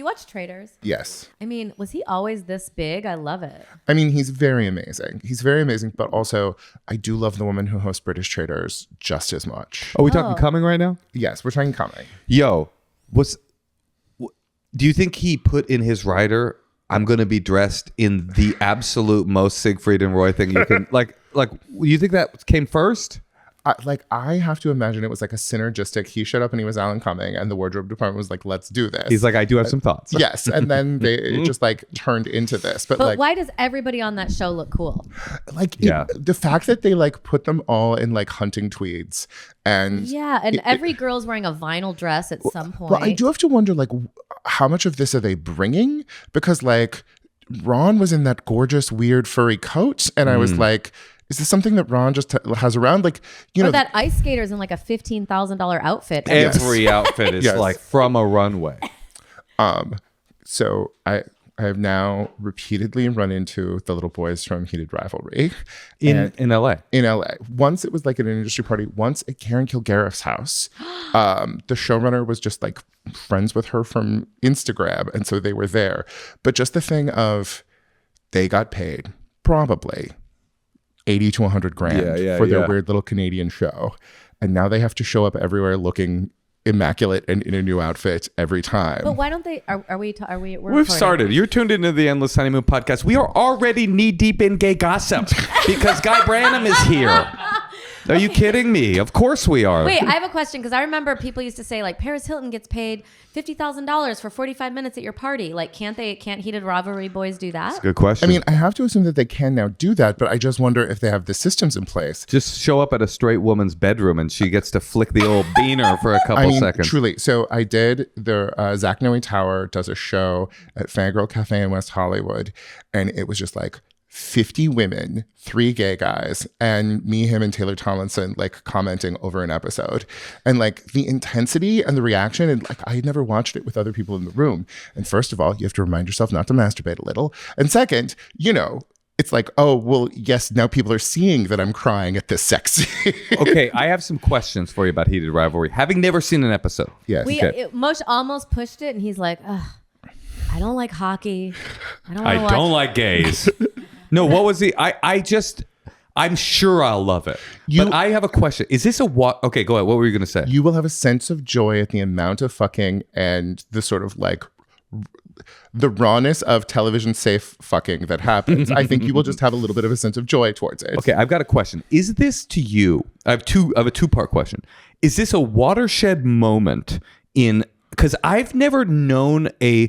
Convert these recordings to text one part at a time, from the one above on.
Do you watch Traitors? Yes. I mean, was he always this big? I love it. I mean, he's very amazing. He's very amazing, but also I do love the woman who hosts British Traitors just as much. Are we talking coming right now? Yes, we're talking coming. Yo, do you think he put in his rider, I'm going to be dressed in the absolute most Siegfried and Roy thing you can, like, you think that came first? I have to imagine it was like a synergistic. He showed up and he was Alan Cumming, and the wardrobe department was like, let's do this. He's like, I do have some thoughts. Yes. And then it just like turned into this. But like, why does everybody on that show look cool? Like, the fact that they like put them all in like hunting tweeds and every girl's wearing a vinyl dress at some point. Well, I do have to wonder like how much of this are they bringing? Because like Ron was in that gorgeous, weird, furry coat. And I was like, is this something that Ron just has around? Like, you know, that ice skater's in like a $15,000 outfit. Every outfit is like from a runway. So I have now repeatedly run into the little boys from Heated Rivalry in LA. In LA. Once it was like at an industry party. Once at Karen Kilgariff's house. The showrunner was just like friends with her from Instagram, and so they were there. But just the thing of they got paid probably 80 to 100 grand for their weird little Canadian show. And now they have to show up everywhere looking immaculate and in a new outfit every time. But why don't they, We've started. You're tuned into the Endless Honeymoon podcast. We are already knee deep in gay gossip because Guy Branum is here. Are you kidding me? Of course we are. Wait, I have a question because I remember people used to say like Paris Hilton gets paid $50,000 for 45 minutes at your party. Like, can't Heated Rivalry boys do that? That's a good question. I mean, I have to assume that they can now do that, but I just wonder if they have the systems in place. Just show up at a straight woman's bedroom and she gets to flick the old beaner for a couple seconds. Truly. So I did Zach Noe Tower does a show at Fangirl Cafe in West Hollywood, and it was just like 50 women, 3 gay guys, and me, him, and Taylor Tomlinson like commenting over an episode. And like the intensity and the reaction, and like I had never watched it with other people in the room. And first of all, you have to remind yourself not to masturbate a little. And second, you know, it's like, oh, well, yes, now people are seeing that I'm crying at this sex scene. Okay, I have some questions for you about Heated Rivalry. Having never seen an episode. Yes. Moshe almost pushed it, and he's like, ugh, I don't like hockey. I don't like gays. No, what was the? I'm sure I'll love it. But I have a question. Is this a what? Okay, go ahead. What were you going to say? You will have a sense of joy at the amount of fucking and the sort of like the rawness of television safe fucking that happens. I think you will just have a little bit of a sense of joy towards it. Okay, I've got a question. Is this to you? I have a two-part question. Is this a watershed moment because I've never known a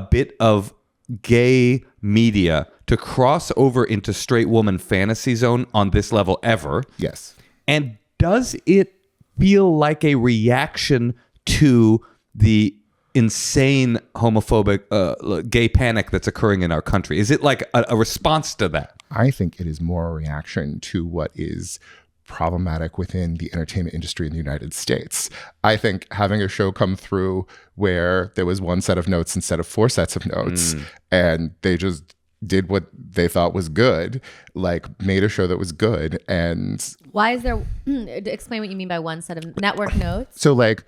bit of gay media to cross over into straight woman fantasy zone on this level ever. Yes. And does it feel like a reaction to the insane homophobic gay panic that's occurring in our country? Is it like a response to that? I think it is more a reaction to what is problematic within the entertainment industry in the United States. I think having a show come through where there was one set of notes instead of 4 sets of notes, and they just did what they thought was good, like made a show that was good. And why is there, explain what you mean by one set of network notes. So like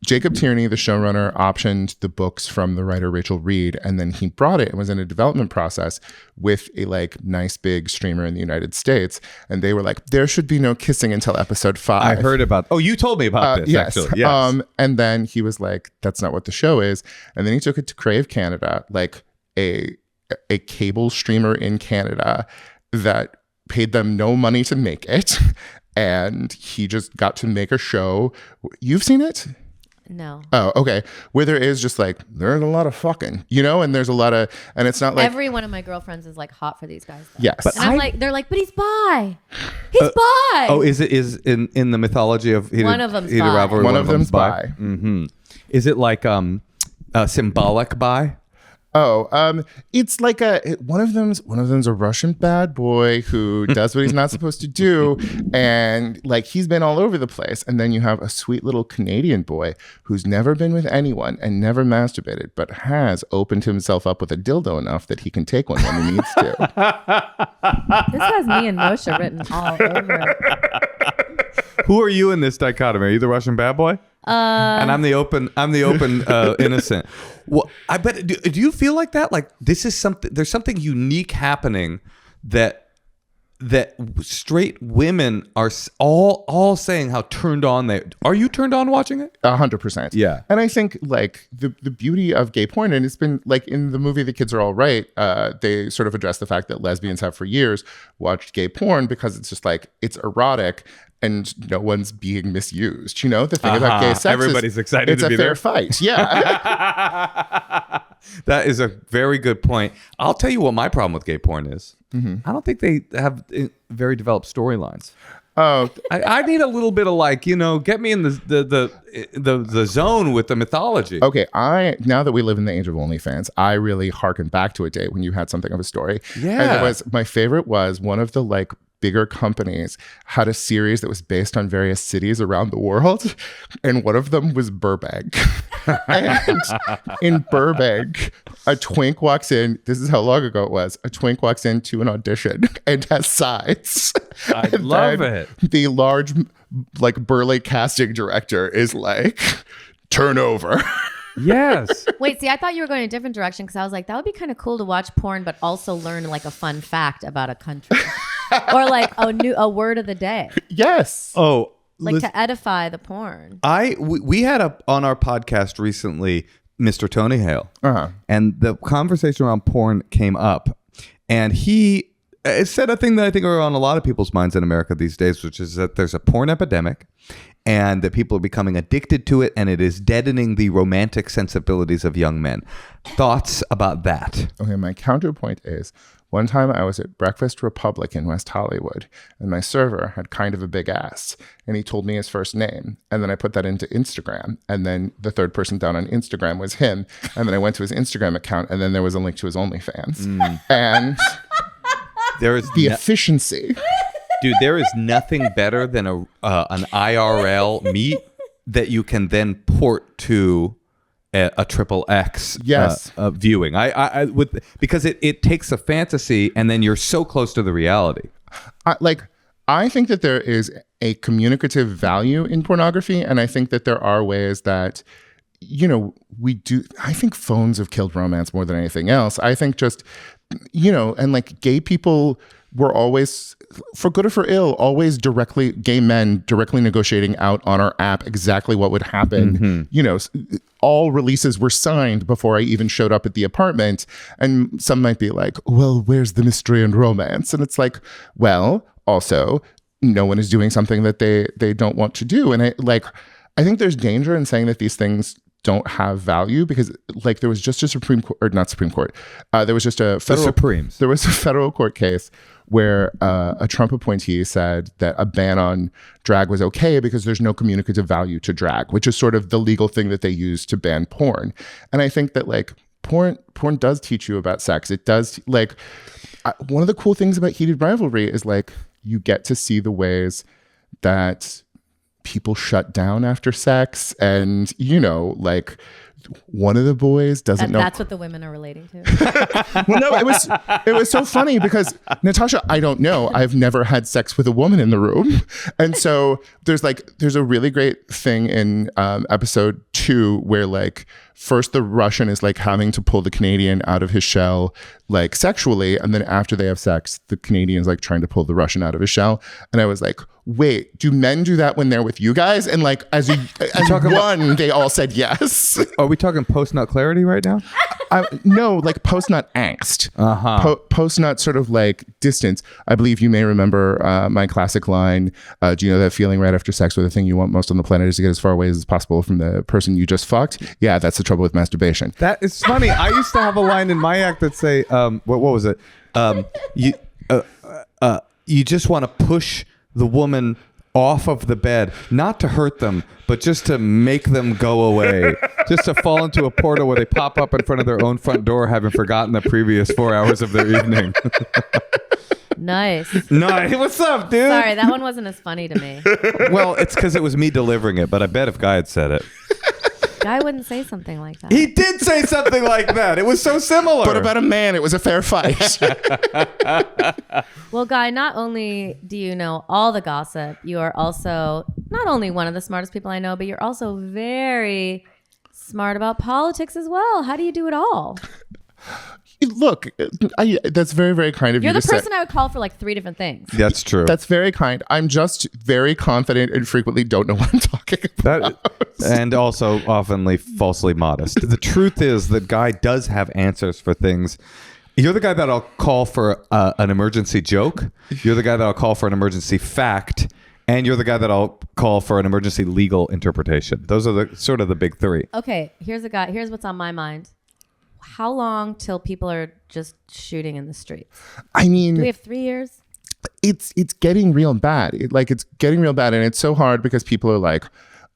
Jacob Tierney, the showrunner, optioned the books from the writer Rachel Reed, and then he brought it and was in a development process with a like nice big streamer in the United States, and they were like, there should be no kissing until episode 5. I heard about. Oh, you told me about this. Yes. Actually. Yes. And then he was like, that's not what the show is, and then he took it to Crave Canada, like a cable streamer in Canada that paid them no money to make it, and he just got to make a show. You've seen it? No. Oh, okay. Where there is just like, there's a lot of fucking, you know, and there's a lot of, and it's not like. Every one of my girlfriends is like hot for these guys. Though. Yes. But they're like, but he's bi. He's bi. Oh, is in the mythology of Heated Rivalry? One of them's bi. Mm-hmm. Is it like symbolic bi? Oh, it's like one of them's a Russian bad boy who does what he's not supposed to do, and like he's been all over the place. And then you have a sweet little Canadian boy who's never been with anyone and never masturbated, but has opened himself up with a dildo enough that he can take one when he needs to. This has me and Moshe written all over it. Who are you in this dichotomy? Are you the Russian bad boy? And I'm the open innocent. Well, I bet. Do you feel like that? Like this is something. There's something unique happening that straight women are all saying how turned on they are. You turned on watching it? 100%. Yeah. And I think like the beauty of gay porn, and it's been like in the movie The Kids Are All Right, they sort of address the fact that lesbians have for years watched gay porn because it's just like it's erotic and no one's being misused. You know, the thing about gay sex everybody's excited it's to be a fair there. fight. Yeah. That is a very good point. I'll tell you what my problem with gay porn is. I don't think they have very developed storylines. Oh, I need a little bit of like, get me in the zone with the mythology. okay. Now that we live in the age of OnlyFans, I really harken back to a day when you had something of a story. Yeah. And my favorite was one of the like bigger companies had a series that was based on various cities around the world, and one of them was Burbank. And in Burbank, a twink walks in. This is how long ago it was. A twink walks into an audition and has sides. I love it. The large, like burly casting director is like, turn over. Yes. Wait, see, I thought you were going a different direction because I was like, that would be kind of cool to watch porn, but also learn like a fun fact about a country. Or like a word of the day. Yes. Oh, Like to edify the porn. We had on our podcast recently, Mr. Tony Hale, and the conversation around porn came up, and he said a thing that I think are on a lot of people's minds in America these days, which is that there's a porn epidemic, and that people are becoming addicted to it, and it is deadening the romantic sensibilities of young men. Thoughts about that? Okay, my counterpoint is, one time I was at Breakfast Republic in West Hollywood, and my server had kind of a big ass, and he told me his first name, and then I put that into Instagram, and then the third person down on Instagram was him, and then I went to his Instagram account, and then there was a link to his OnlyFans. And there is the efficiency. Dude, there is nothing better than an IRL meet that you can then port to a triple X viewing. Because it takes a fantasy and then you're so close to the reality. I think that there is a communicative value in pornography, and I think that there are ways that we do. I think phones have killed romance more than anything else. I think just and like gay people were always, for good or for ill, always gay men directly negotiating out on our app exactly what would happen. All releases were signed before I even showed up at the apartment. And some might be like, well, where's the mystery and romance? And it's like, well, also, no one is doing something that they don't want to do. And I think there's danger in saying that these things don't have value, because like there was just a there was just a federal court case where a Trump appointee said that a ban on drag was okay because there's no communicative value to drag, which is sort of the legal thing that they use to ban porn. And I think that like porn does teach you about sex. It does, like, one of the cool things about Heated Rivalry is like you get to see the ways that people shut down after sex, and like one of the boys doesn't know. That's what the women are relating to. Well, no, it was so funny because Natasha, I don't know. I've never had sex with a woman in the room, and so there's a really great thing in episode 2 where like first the Russian is like having to pull the Canadian out of his shell like sexually, and then after they have sex, the Canadian's like trying to pull the Russian out of his shell, and I was like, wait, do men do that when they're with you guys? And like as one, they all said yes. Are we talking post-nut clarity right now? No, like post-nut angst. Post-nut sort of like distance. I believe you may remember my classic line, do you know that feeling right after sex where the thing you want most on the planet is to get as far away as possible from the person you just fucked? Yeah, that's the trouble with masturbation. That is funny. I used to have a line in my act that say, what was it? You just want to push the woman off of the bed, not to hurt them, but just to make them go away, just to fall into a portal where they pop up in front of their own front door, having forgotten the previous 4 hours of their evening. Nice. What's up, dude? Sorry, that one wasn't as funny to me. Well, it's because it was me delivering it, but I bet if Guy had said it. Guy wouldn't say something like that. He did say something like that. It was so similar. But about a man, it was a fair fight. Well, Guy, not only do you know all the gossip, you are also not only one of the smartest people I know, but you're also very smart about politics as well. How do you do it all? Look, that's very, very kind of you. You're the person I would call for like 3 different things. That's true. That's very kind. I'm just very confident and frequently don't know what I'm talking about. And also oftenly falsely modest. The truth is that Guy does have answers for things. You're the guy that I'll call for an emergency joke. You're the guy that I'll call for an emergency fact. And you're the guy that I'll call for an emergency legal interpretation. Those are the sort of the big 3. Okay, here's what's on my mind. How long till people are just shooting in the streets? I mean, do we have 3 years? It's getting real bad. It's getting real bad, and it's so hard because people are like,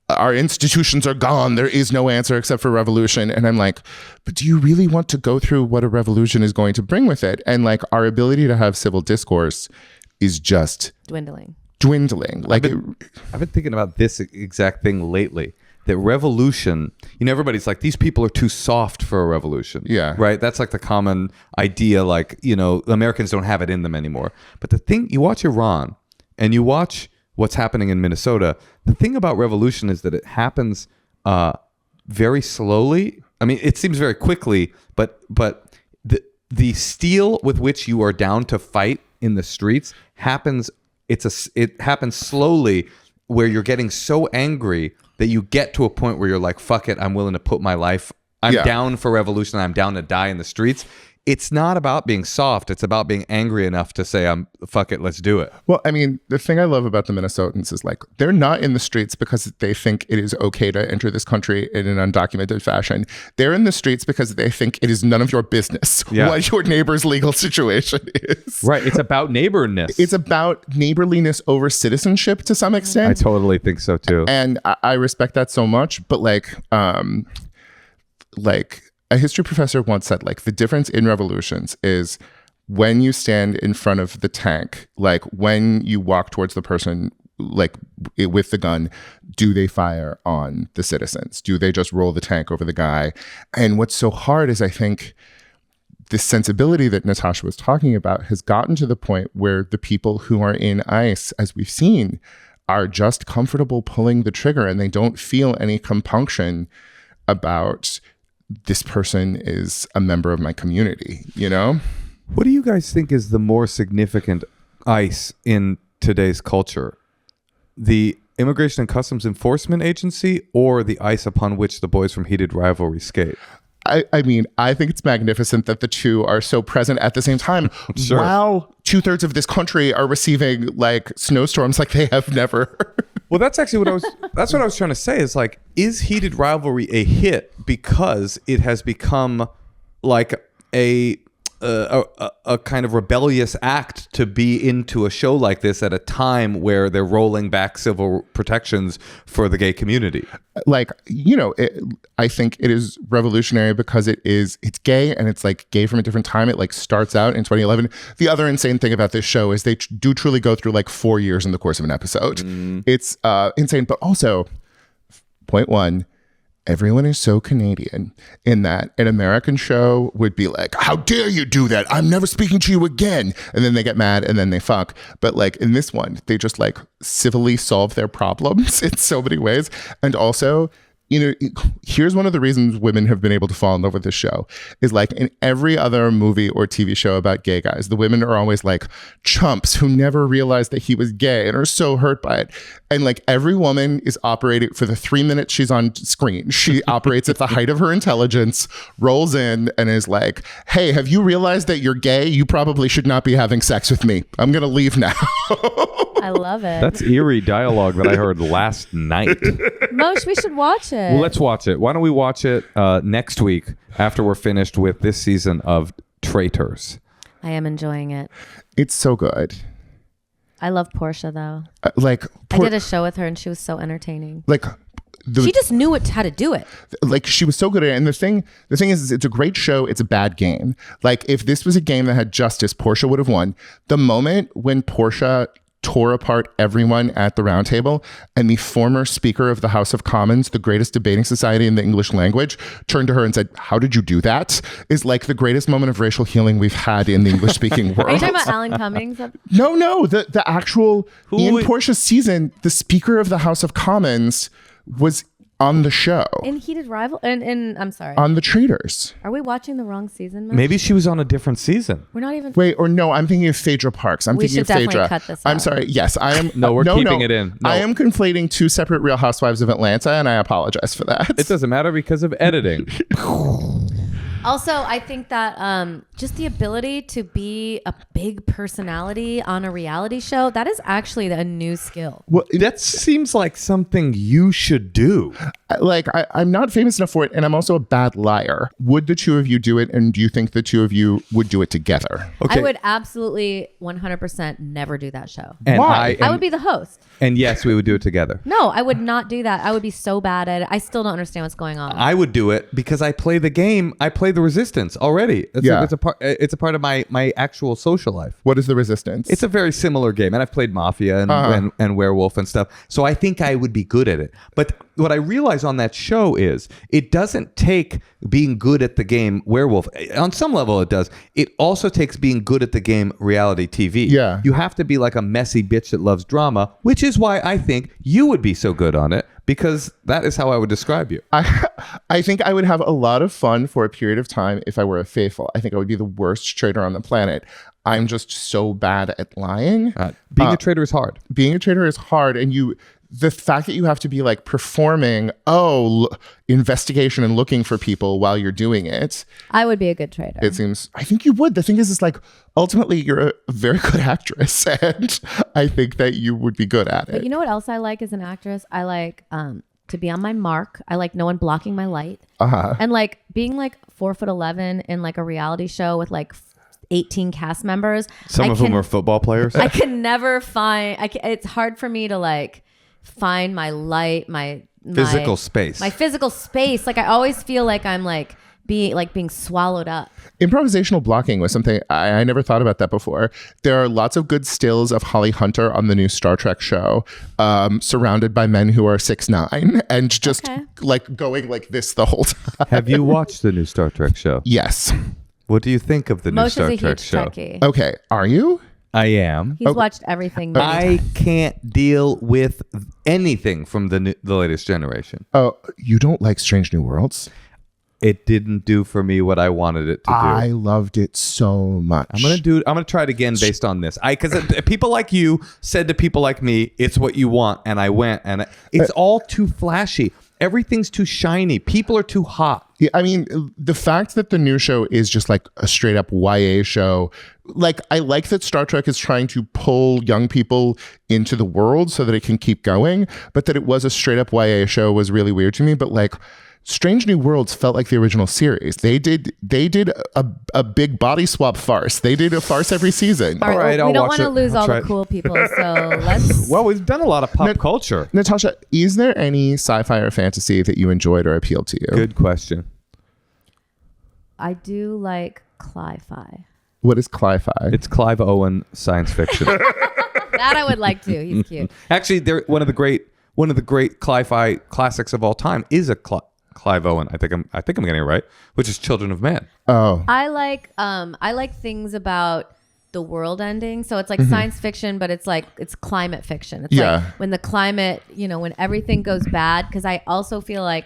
our institutions are gone. There is no answer except for revolution. And I'm like, but do you really want to go through what a revolution is going to bring with it? And like our ability to have civil discourse is just dwindling. Like I've been thinking about this exact thing lately. That revolution, everybody's like, these people are too soft for a revolution. Yeah. Right? That's like the common idea, like, Americans don't have it in them anymore. But the thing, you watch Iran and you watch what's happening in Minnesota, the thing about revolution is that it happens very slowly. I mean, it seems very quickly, but the steel with which you are down to fight in the streets happens, it happens slowly where you're getting so angry that you get to a point where you're like, fuck it, I'm willing to put my life, I'm down for revolution, I'm down to die in the streets. It's not about being soft. It's about being angry enough to say, fuck it, let's do it. Well, I mean, the thing I love about the Minnesotans is like, they're not in the streets because they think it is okay to enter this country in an undocumented fashion. They're in the streets because they think it is none of your business what your neighbor's legal situation is. Right. It's about neighborness. It's about neighborliness over citizenship to some extent. I totally think so too. And I respect that so much. But like a history professor once said, like, the difference in revolutions is when you stand in front of the tank, like when you walk towards the person, like with the gun, do they fire on the citizens? Do they just roll the tank over the guy? And what's so hard is I think this sensibility that Natasha was talking about has gotten to the point where the people who are in ICE, as we've seen, are just comfortable pulling the trigger and they don't feel any compunction about this person is a member of my community, What do you guys think is the more significant ICE in today's culture? The Immigration and Customs Enforcement Agency or the ICE upon which the boys from Heated Rivalry skate? I mean, I think it's magnificent that the two are so present at the same time. Sure. While 2/3 of this country are receiving like snowstorms like they have never. Well, that's actually what I was trying to say is like, is Heated Rivalry a hit because it has become like a kind of rebellious act to be into a show like this at a time where they're rolling back civil protections for the gay community? Like, I think it is revolutionary because it's gay and it's like gay from a different time. It like starts out in 2011. The other insane thing about this show is they do truly go through like 4 years in the course of an episode. It's insane. But also, point 1, everyone is so Canadian in that an American show would be like, how dare you do that? I'm never speaking to you again. And then they get mad and then they fuck. But like in this one, they just like civilly solve their problems in so many ways. And also, here's one of the reasons women have been able to fall in love with this show is like in every other movie or TV show about gay guys, the women are always like chumps who never realized that he was gay and are so hurt by it. And like every woman is operating for the 3 minutes she's on screen. She operates at the height of her intelligence, rolls in and is like, hey, have you realized that you're gay? You probably should not be having sex with me. I'm going to leave now. I love it. That's eerie dialogue that I heard last night. Moshe, we should watch it. Well, let's watch it. Why don't we watch it next week after we're finished with this season of Traitors? I am enjoying it. It's so good. I love Portia, though. I did a show with her, and she was so entertaining. She just knew how to do it. Like she was so good at it. And the thing is it's a great show. It's a bad game. Like if this was a game that had justice, Portia would have won. The moment when Portia tore apart everyone at the round table, and the former Speaker of the House of Commons, the greatest debating society in the English language, turned to her and said, "How did you do that?" is like the greatest moment of racial healing we've had in the English-speaking world. Are you talking about Alan Cummings? No, the actual in Portia's season, the Speaker of the House of Commons was on the show. In Heated Rivalry? I'm sorry. On the Traitors. Are we watching the wrong season? Moshe? Maybe she was on a different season. We're not even... Wait, or no, I'm thinking of Phaedra Parks. We should definitely cut this I'm out. sorry. Yes, I am. No, we're keeping it in. No. I am conflating two separate Real Housewives of Atlanta, and I apologize for that. It doesn't matter because of editing. Also, I think that just the ability to be a big personality on a reality show, that is actually a new skill. Well, That seems like something you should do. like I'm not famous enough for it, and I'm also a bad liar. Would the two of you do it, and do you think the two of you would do it together? Okay. I would absolutely 100% never do that show. And Why? I would be the host. And yes, we would do it together. No, I would not do that. I would be so bad at it. I still don't understand what's going on. I would do it because I play the game. I play the Resistance already. Yeah. It's a part of my actual social life. What is the Resistance? It's a very similar game, and I've played Mafia and Werewolf and stuff. So I think I would be good at it. But what I realize on that show is it doesn't take being good at the game Werewolf. On some level, it does. It also takes being good at the game reality TV. Yeah. You have to be like a messy bitch that loves drama, which is why I think you would be so good on it, because that is how I would describe you. I think I would have a lot of fun for a period of time if I were a faithful. I think I would be the worst traitor on the planet. I'm just so bad at lying. Being a traitor is hard. Being a traitor is hard, and the fact that you have to be like performing investigation and looking for people while you're doing it. I would be a good trader. It seems, I think you would. The thing is like, ultimately you're a very good actress, and I think that you would be good at it. But you know what else I like as an actress? I like to be on my mark. I like no one blocking my light. And like being like 4'11" in like a reality show with like 18 cast members. Some of whom are football players. I can never find. It's hard for me to like find my light, my physical space. My physical space. Like I always feel like I'm like being swallowed up. Improvisational blocking was something I never thought about that before. There are lots of good stills of Holly Hunter on the new Star Trek show, surrounded by men who are 6'9" and just like going like this the whole time. Have you watched the new Star Trek show? Yes. What do you think of the new Moshe's Star a Trek huge show? Trekkie. Okay. Are you? I am. He's watched everything. I can't deal with anything from the latest generation. Oh, you don't like Strange New Worlds? It didn't do for me what I wanted it to do. I loved it so much. I'm gonna try it again based on this. Because people like you said to people like me, it's what you want, and I went, and it's all too flashy. Everything's too shiny. People are too hot. Yeah, I mean, the fact that the new show is just like a straight up YA show, like I like that Star Trek is trying to pull young people into the world so that it can keep going, but that it was a straight up YA show was really weird to me. But like Strange New Worlds felt like the original series. They did a big body swap farce. They did a farce every season. All right, I'll we don't watch want to it. lose I'll all try the it. cool people, so let's. Well, we've done a lot of pop culture. Natasha, is there any sci-fi or fantasy that you enjoyed or appealed to you? Good question. I do like cli-fi. What is cli-fi? It's Clive Owen science fiction. That I would like to. He's cute. Actually, one of the great cli-fi classics of all time is a Clive Owen. I think I'm getting it right, which is Children of Men. Oh, I like things about the world ending. So it's like science fiction, but it's climate fiction. It's like when the climate, when everything goes bad. Because I also feel like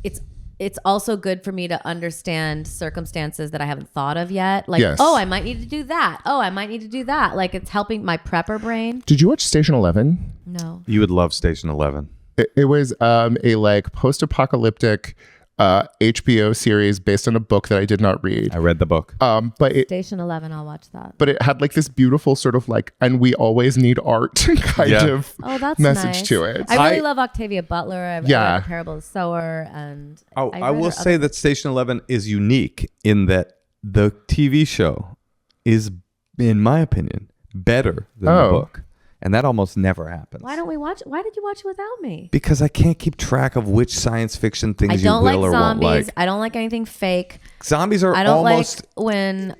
it's also good for me to understand circumstances that I haven't thought of yet. Like, oh, I might need to do that. Oh, I might need to do that. Like it's helping my prepper brain. Did you watch Station 11? No. You would love Station 11. It was a like post-apocalyptic HBO series based on a book that I did not read. I read the book. But Station 11, I'll watch that. But it had like this beautiful sort of like, and we always need art kind of that's message nice. to it. I really love Octavia Butler. I've read Parable of the Sower, and I will say that Station 11 is unique in that the TV show is, in my opinion, better than the book. and that almost never happens. Why don't we watch it? Why did you watch it without me? Because I can't keep track of which science fiction things I you don't will like or zombies. won't like. I don't like anything fake. Zombies are I don't almost... like when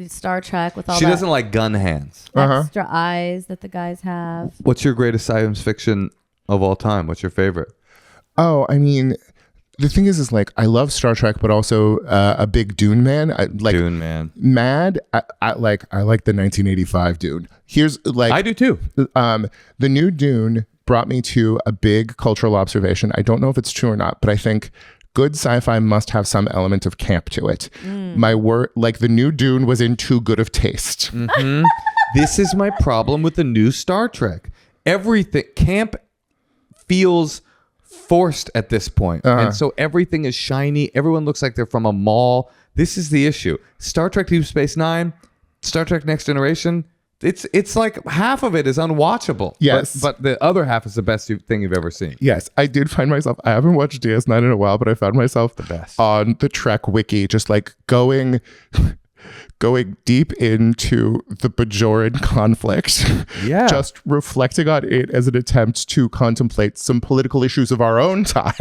Star Trek with all She that doesn't like gun hands. extra eyes that the guys have. What's your greatest science fiction of all time? What's your favorite? Oh, I mean, the thing is like I love Star Trek, but also a big Dune man. Dune man. Mad. I like the 1985 Dune. Here's like I do too. The new Dune brought me to a big cultural observation. I don't know if it's true or not, but I think good sci-fi must have some element of camp to it. My word, like the new Dune was in too good of taste. Mm-hmm. This is my problem with the new Star Trek. Everything camp feels forced at this point. And so everything is shiny. Everyone looks like they're from a mall. This is the issue. Star Trek Deep Space Nine, Star Trek Next Generation, it's like half of it is unwatchable. Yes. But the other half is the best thing you've ever seen. Yes, I did find myself, I haven't watched DS9 in a while, but I found myself The best. on the Trek wiki, just like going deep into the Bajoran conflict. Yeah. Just reflecting on it as an attempt to contemplate some political issues of our own time.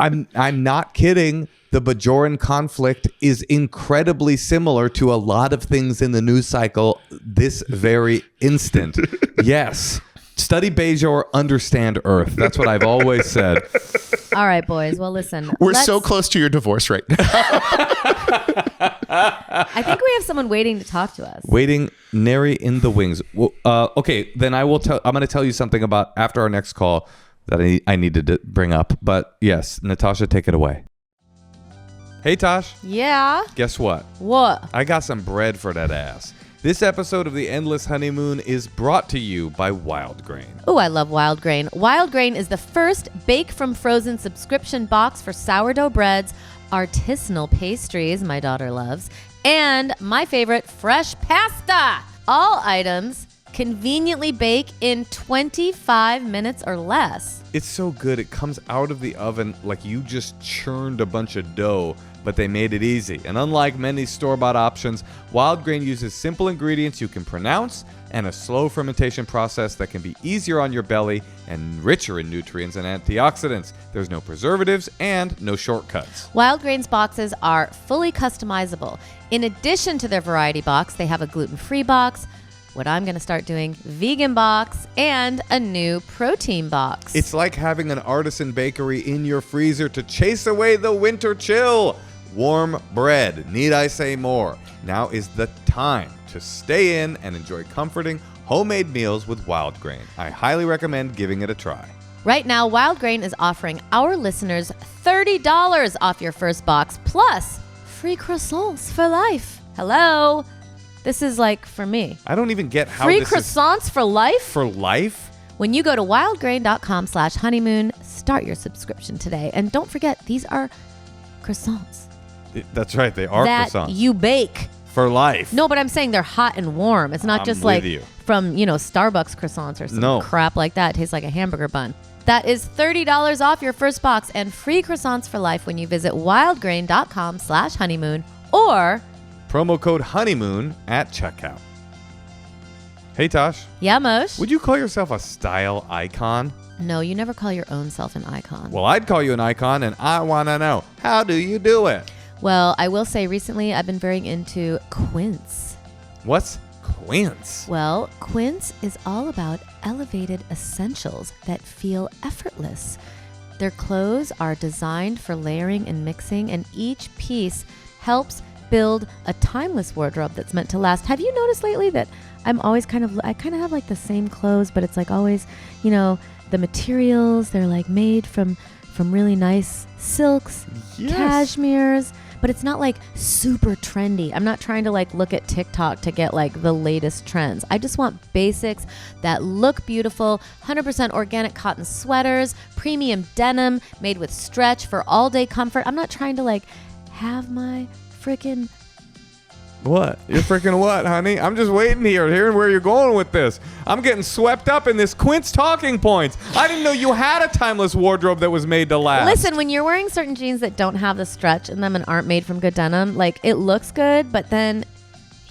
I'm not kidding. The Bajoran conflict is incredibly similar to a lot of things in the news cycle this very instant. Yes. Study Bajor, understand Earth. That's what I've always said. All right, boys. Well, listen. We're so close to your divorce right now. I think we have someone waiting to talk to us. Waiting, nary in the wings. Well, okay, then I'm going to tell you something about after our next call that I needed to bring up. But yes, Natasha, take it away. Hey, Tosh. Yeah. Guess what? What? I got some bread for that ass. This episode of The Endless Honeymoon is brought to you by Wild Grain. Oh, I love Wild Grain. Wild Grain is the first bake from frozen subscription box for sourdough breads, artisanal pastries my daughter loves, and my favorite, fresh pasta. All items conveniently bake in 25 minutes or less. It's so good. It comes out of the oven like you just churned a bunch of dough, but they made it easy. And unlike many store-bought options, Wild Grain uses simple ingredients you can pronounce and a slow fermentation process that can be easier on your belly and richer in nutrients and antioxidants. There's no preservatives and no shortcuts. Wild Grain's boxes are fully customizable. In addition to their variety box, they have a gluten-free box, what I'm going to start doing, vegan box, and a new protein box. It's like having an artisan bakery in your freezer to chase away the winter chill. Warm bread, need I say more? Now is the time to stay in and enjoy comforting homemade meals with Wild Grain. I highly recommend giving it a try. Right now, Wild Grain is offering our listeners $30 off your first box, plus free croissants for life. Hello? This is like for me. I don't even get how free this croissants for life? is for life. When you go to wildgrain.com/honeymoon, start your subscription today. And don't forget, these are croissants. That's right. They are that croissants. You bake. For life. No, but I'm saying they're hot and warm. It's not just like from, Starbucks croissants or some crap like that. It tastes like a hamburger bun. That is $30 off your first box and free croissants for life when you visit wildgrain.com/honeymoon or promo code honeymoon at checkout. Hey, Tosh. Yeah, Moshe? Would you call yourself a style icon? No, you never call your own self an icon. Well, I'd call you an icon, and I want to know, how do you do it? Well, I will say recently I've been very into quince. What's quince? Well, quince is all about elevated essentials that feel effortless. Their clothes are designed for layering and mixing, and each piece helps build a timeless wardrobe that's meant to last. Have you noticed lately that I kind of have like the same clothes, but it's like always, the materials, they're like made from really nice silks, cashmeres, but it's not like super trendy. I'm not trying to like look at TikTok to get like the latest trends. I just want basics that look beautiful, 100% organic cotton sweaters, premium denim made with stretch for all day comfort. I'm not trying to like have my freaking... What? You're freaking what, honey? I'm just waiting here, hearing where you're going with this. I'm getting swept up in this quince talking points. I didn't know you had a timeless wardrobe that was made to last. Listen, when you're wearing certain jeans that don't have the stretch in them and aren't made from good denim, like it looks good, but then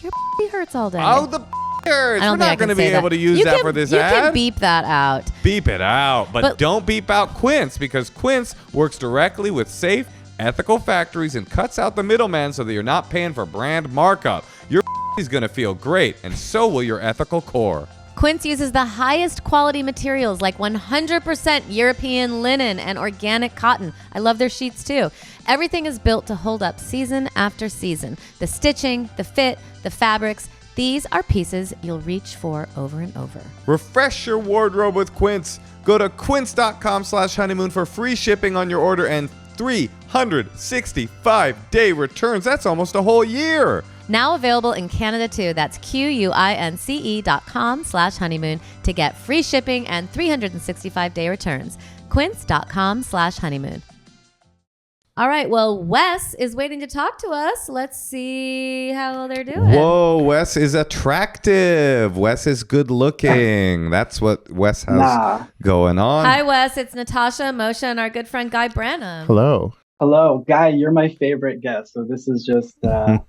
your hurts all day. Oh, the We're not going to be able to use that for this ad. You can beep that out. Beep it out. But don't beep out Quince, because Quince works directly with safe, ethical factories and cuts out the middleman so that you're not paying for brand markup. Your is going to feel great, and so will your ethical core. Quince uses the highest quality materials like 100% European linen and organic cotton. I love their sheets too. Everything is built to hold up season after season. The stitching, the fit, the fabrics, these are pieces you'll reach for over and over. Refresh your wardrobe with Quince. Go to quince.com/honeymoon for free shipping on your order and 365-day returns. That's almost a whole year. Now available in Canada too. That's quince.com/honeymoon to get free shipping and 365-day returns. Quince.com/honeymoon. All right. Well, Wes is waiting to talk to us. Let's see how they're doing. Whoa, Wes is attractive. Wes is good looking. That's what Wes has going on. Hi, Wes. It's Natasha, Moshe, and our good friend Guy Branum. Hello. Hello, Guy. You're my favorite guest, so this is just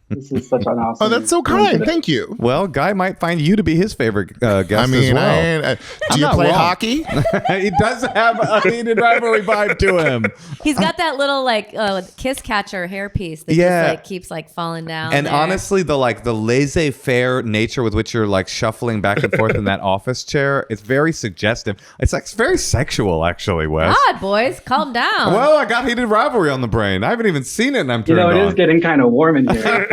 this is such an awesome. Oh, that's so kind. Thank you. Well, Guy might find you to be his favorite guest as well. Do you play hockey? He does have a heated rivalry vibe to him. He's got that little kiss catcher hairpiece that just keeps falling down. And there. honestly, the laissez-faire nature with which you're shuffling back and forth in that office chair, it's very suggestive. It's very sexual, actually, Wes. God, boys, calm down. Well, I got heated rivalry on the brain. I haven't even seen it, and I'm turned on. It is getting kind of warm in here.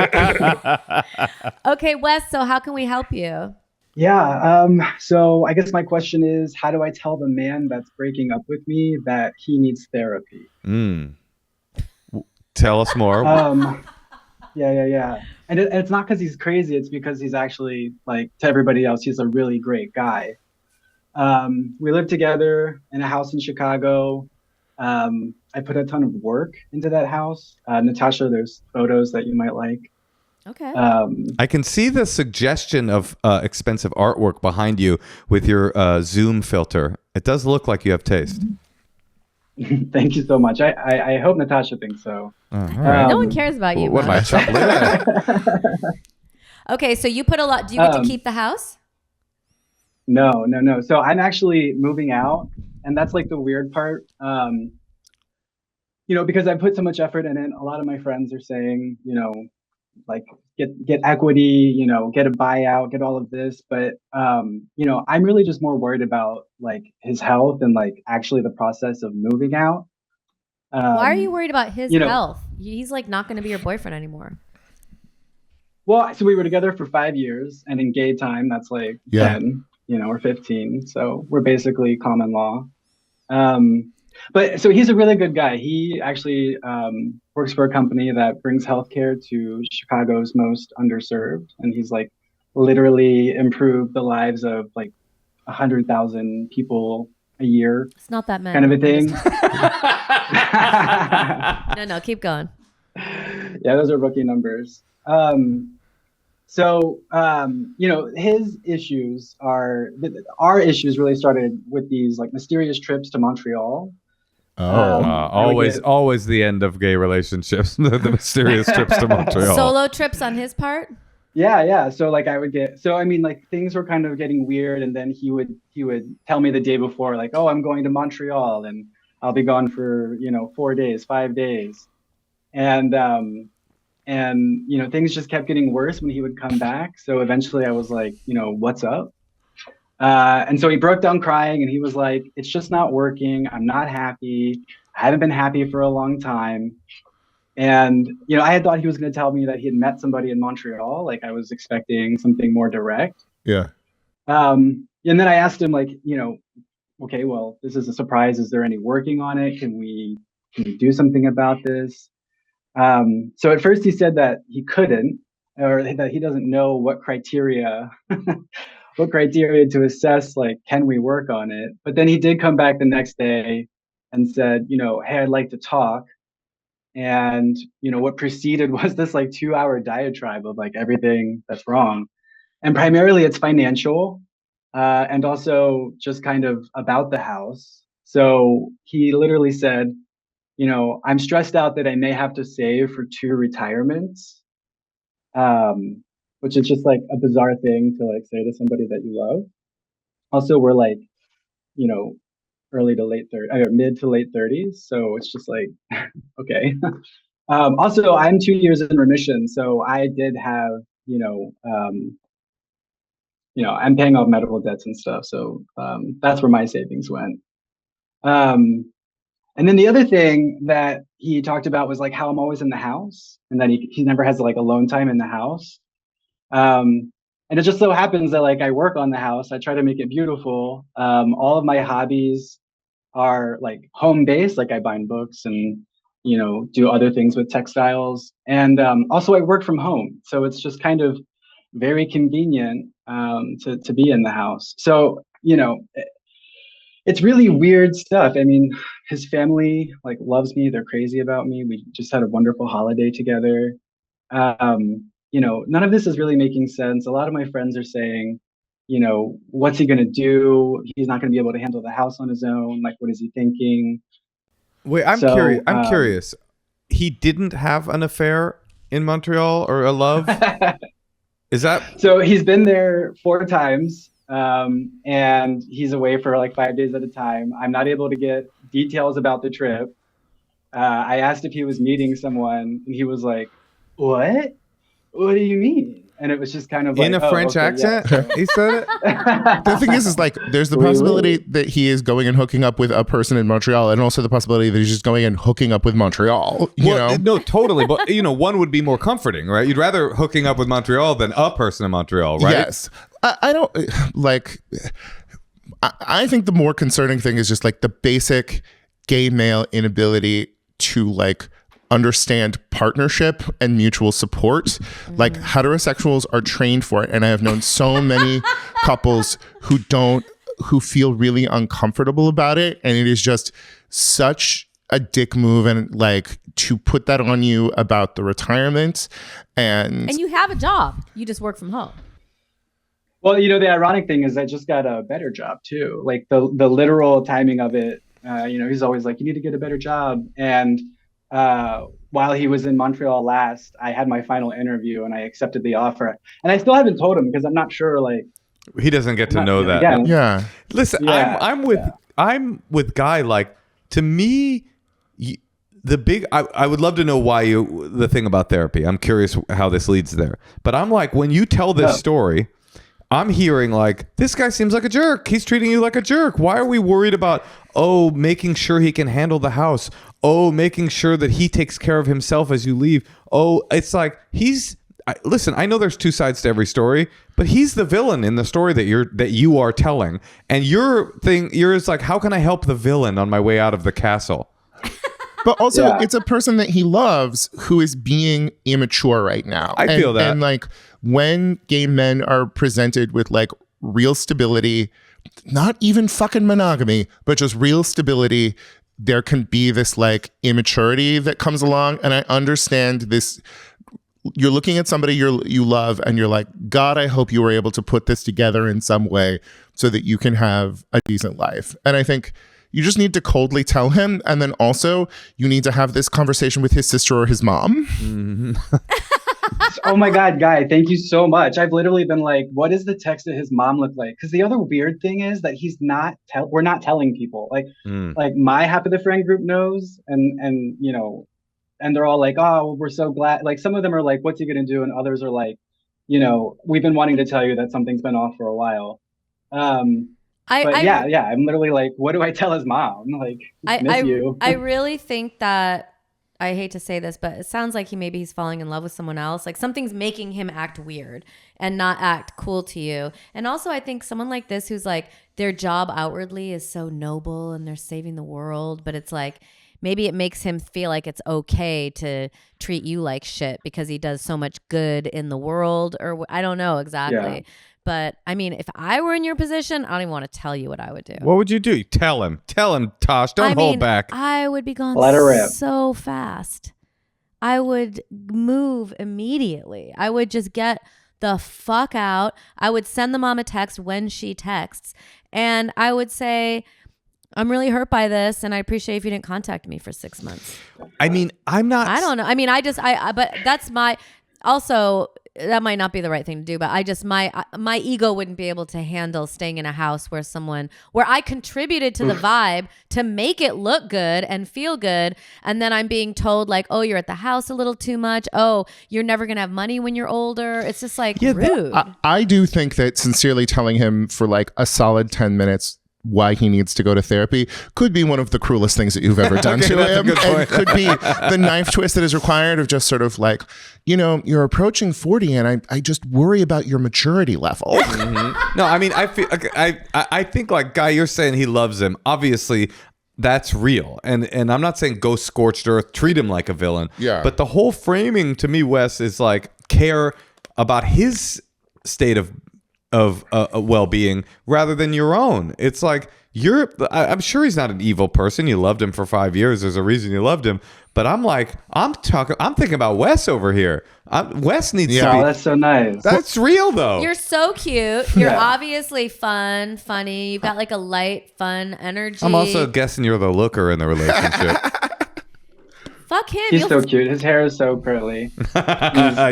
Okay, Wes, so how can we help you? Yeah. So I guess my question is, how do I tell the man that's breaking up with me that he needs therapy? Tell us more. Yeah. And it's not because he's crazy. It's because he's actually, to everybody else, he's a really great guy. We live together in a house in Chicago. I put a ton of work into that house. Natasha, there's photos that you might like. Okay. I can see the suggestion of expensive artwork behind you with your Zoom filter. It does look like you have taste. Thank you so much. I hope Natasha thinks so. No one cares about you. What am I chocolate? Okay, so you put a lot. Do you get to keep the house? No. So I'm actually moving out, and that's the weird part. Because I put so much effort in it, a lot of my friends are saying, get equity, get a buyout, get all of this. But, I'm really just more worried about his health and actually the process of moving out. Why are you worried about his health? He's not going to be your boyfriend anymore. Well, so we were together for 5 years, and in gay time, that's 10, or 15. So we're basically common law. But so he's a really good guy. He actually works for a company that brings healthcare to Chicago's most underserved. And he's literally improved the lives of 100,000 people a year. It's not that many. Kind of a thing. No, keep going. Yeah, those are rookie numbers. So, his issues our issues really started with these mysterious trips to Montreal. Always the end of gay relationships. the mysterious trips to Montreal. Solo trips on his part? Yeah. So I would things were kind of getting weird, and then he would tell me the day before, oh, I'm going to Montreal and I'll be gone for 4 days, 5 days. And things just kept getting worse when he would come back. So eventually I was what's up? And so he broke down crying, and he was like, it's just not working. I'm not happy. I haven't been happy for a long time. And, I had thought he was going to tell me that he had met somebody in Montreal. I was expecting something more direct. Yeah. And then I asked him, okay, well, this is a surprise. Is there any working on it? Can we do something about this? So at first he said that he couldn't, or that he doesn't know what criteria to assess, can we work on it? But then he did come back the next day and said, hey, I'd like to talk. And, what preceded was this 2-hour diatribe of everything that's wrong. And primarily it's financial, and also just kind of about the house. So he literally said, I'm stressed out that I may have to save for 2 retirements. which is just like a bizarre thing to like say to somebody that you love. Also, we're like, you know, mid to late 30s. So it's just like, okay. Also, I'm 2 years in remission. So I did have, I'm paying off medical debts and stuff. So that's where my savings went. And then the other thing that he talked about was like how I'm always in the house and that he never has like alone time in the house. And it just so happens that like I work on the house. I try to make it beautiful. All of my hobbies are like home based, like I bind books and do other things with textiles. And also I work from home. So it's just kind of very convenient to be in the house. So, it's really weird stuff. I mean, his family like loves me. They're crazy about me. We just had a wonderful holiday together. None of this is really making sense. A lot of my friends are saying, what's he going to do? He's not going to be able to handle the house on his own. Like, what is he thinking? Wait, I'm curious. I'm curious. He didn't have an affair in Montreal or a love? Is that so? He's been there 4 times. And he's away for like 5 days at a time. I'm not able to get details about the trip. I asked if he was meeting someone and he was like, what do you mean? And it was just kind of like in a French accent. Yeah, so. He said it. The thing is like there's the possibility that he is going and hooking up with a person in Montreal, and also the possibility that he's just going and hooking up with Montreal. You know? No, totally. But one would be more comforting, right? You'd rather hooking up with Montreal than a person in Montreal, right? Yes. I don't like. I think the more concerning thing is just like the basic gay male inability to like understand partnership and mutual support. Mm-hmm. Like heterosexuals are trained for it, and I have known so many couples who feel really uncomfortable about it, and it is just such a dick move, and like to put that on you about the retirement and you have a job, you just work from home. Well, the ironic thing is I just got a better job too. Like the literal timing of it, he's always like, you need to get a better job. And while he was in Montreal last, I had my final interview and I accepted the offer. And I still haven't told him because I'm not sure. Like he doesn't get to know that. Yeah. Listen, I'm with Guy. Like to me, I would love to know why the thing about therapy. I'm curious how this leads there. But I'm like, when you tell this story, I'm hearing like, this guy seems like a jerk. He's treating you like a jerk. Why are we worried about, making sure he can handle the house? Making sure that he takes care of himself as you leave. It's like listen, I know there's 2 sides to every story, but he's the villain in the story that you are telling. And yours like, how can I help the villain on my way out of the castle? But also, it's a person that he loves who is being immature right now. I feel that. And like when gay men are presented with like real stability, not even fucking monogamy, but just real stability, there can be this like immaturity that comes along. And I understand this. You're looking at somebody you love and you're like, God, I hope you were able to put this together in some way so that you can have a decent life. And I think you just need to coldly tell him. And then also you need to have this conversation with his sister or his mom. Mm-hmm. Oh my God, Guy, thank you so much. I've literally been like, what does the text of his mom look like? Because the other weird thing is that we're not telling people. Like my half of the friend group knows, and and they're all like, oh, we're so glad. Like some of them are like, what's he gonna do? And others are like, we've been wanting to tell you that something's been off for a while. I'm literally like, what do I tell his mom? Like, miss you. I really think that, I hate to say this, but it sounds like he's falling in love with someone else. Like something's making him act weird and not act cool to you. And also I think someone like this who's like, their job outwardly is so noble and they're saving the world, but it's like, maybe it makes him feel like it's okay to treat you like shit because he does so much good in the world, or I don't know exactly. Yeah. But I mean, if I were in your position, I don't even want to tell you what I would do. What would you do? Tell him, Tosh. Don't hold back. I would be gone so fast. I would move immediately. I would just get the fuck out. I would send the mom a text when she texts. And I would say, I'm really hurt by this, and I appreciate if you didn't contact me for 6 months. I mean, I'm not. I don't know. I mean, but that's my. Also, that might not be the right thing to do, but I just my ego wouldn't be able to handle staying in a house where I contributed to the vibe to make it look good and feel good, and then I'm being told like, oh, you're at the house a little too much. Oh, you're never gonna have money when you're older. It's just like rude. I do think that sincerely telling him for like a solid 10 minutes why he needs to go to therapy could be one of the cruelest things that you've ever done to him. And could be the knife twist that is required of just sort of like, you're approaching 40 and I just worry about your maturity level. Mm-hmm. No, I mean, I think like Guy, you're saying he loves him. Obviously, that's real. And I'm not saying go scorched earth, treat him like a villain. Yeah. But the whole framing to me, Wes, is like care about his state of well-being rather than your own. It's like I'm sure he's not an evil person. You loved him for 5 years. There's a reason you loved him. But I'm thinking about Wes over here. Wes needs to be. Oh, that's so nice. That's real though. You're so cute. You're obviously funny. You've got like a light, fun energy. I'm also guessing you're the looker in the relationship. Fuck him. He's so cute. His hair is so curly.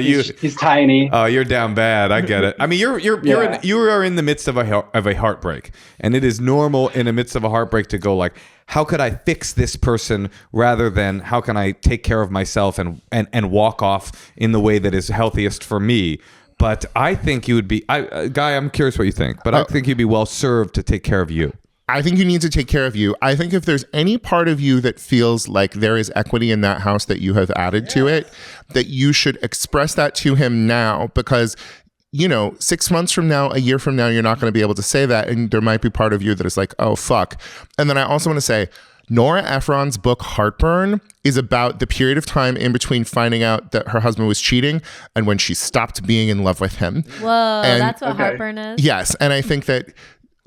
He's tiny. Oh, you're down bad. I get it. I mean, you are in the midst of a heartbreak, and it is normal in the midst of a heartbreak to go like, how could I fix this person rather than how can I take care of myself and walk off in the way that is healthiest for me. But I think you would be, Guy, I'm curious what you think, but I think you'd be well served to take care of you. I think you need to take care of you. I think if there's any part of you that feels like there is equity in that house that you have added to it, that you should express that to him now, because 6 months from now, a year from now, you're not going to be able to say that. And there might be part of you that is like, oh, fuck. And then I also want to say, Nora Ephron's book Heartburn is about the period of time in between finding out that her husband was cheating and when she stopped being in love with him. Whoa, that's what heartburn is? Yes. And I think that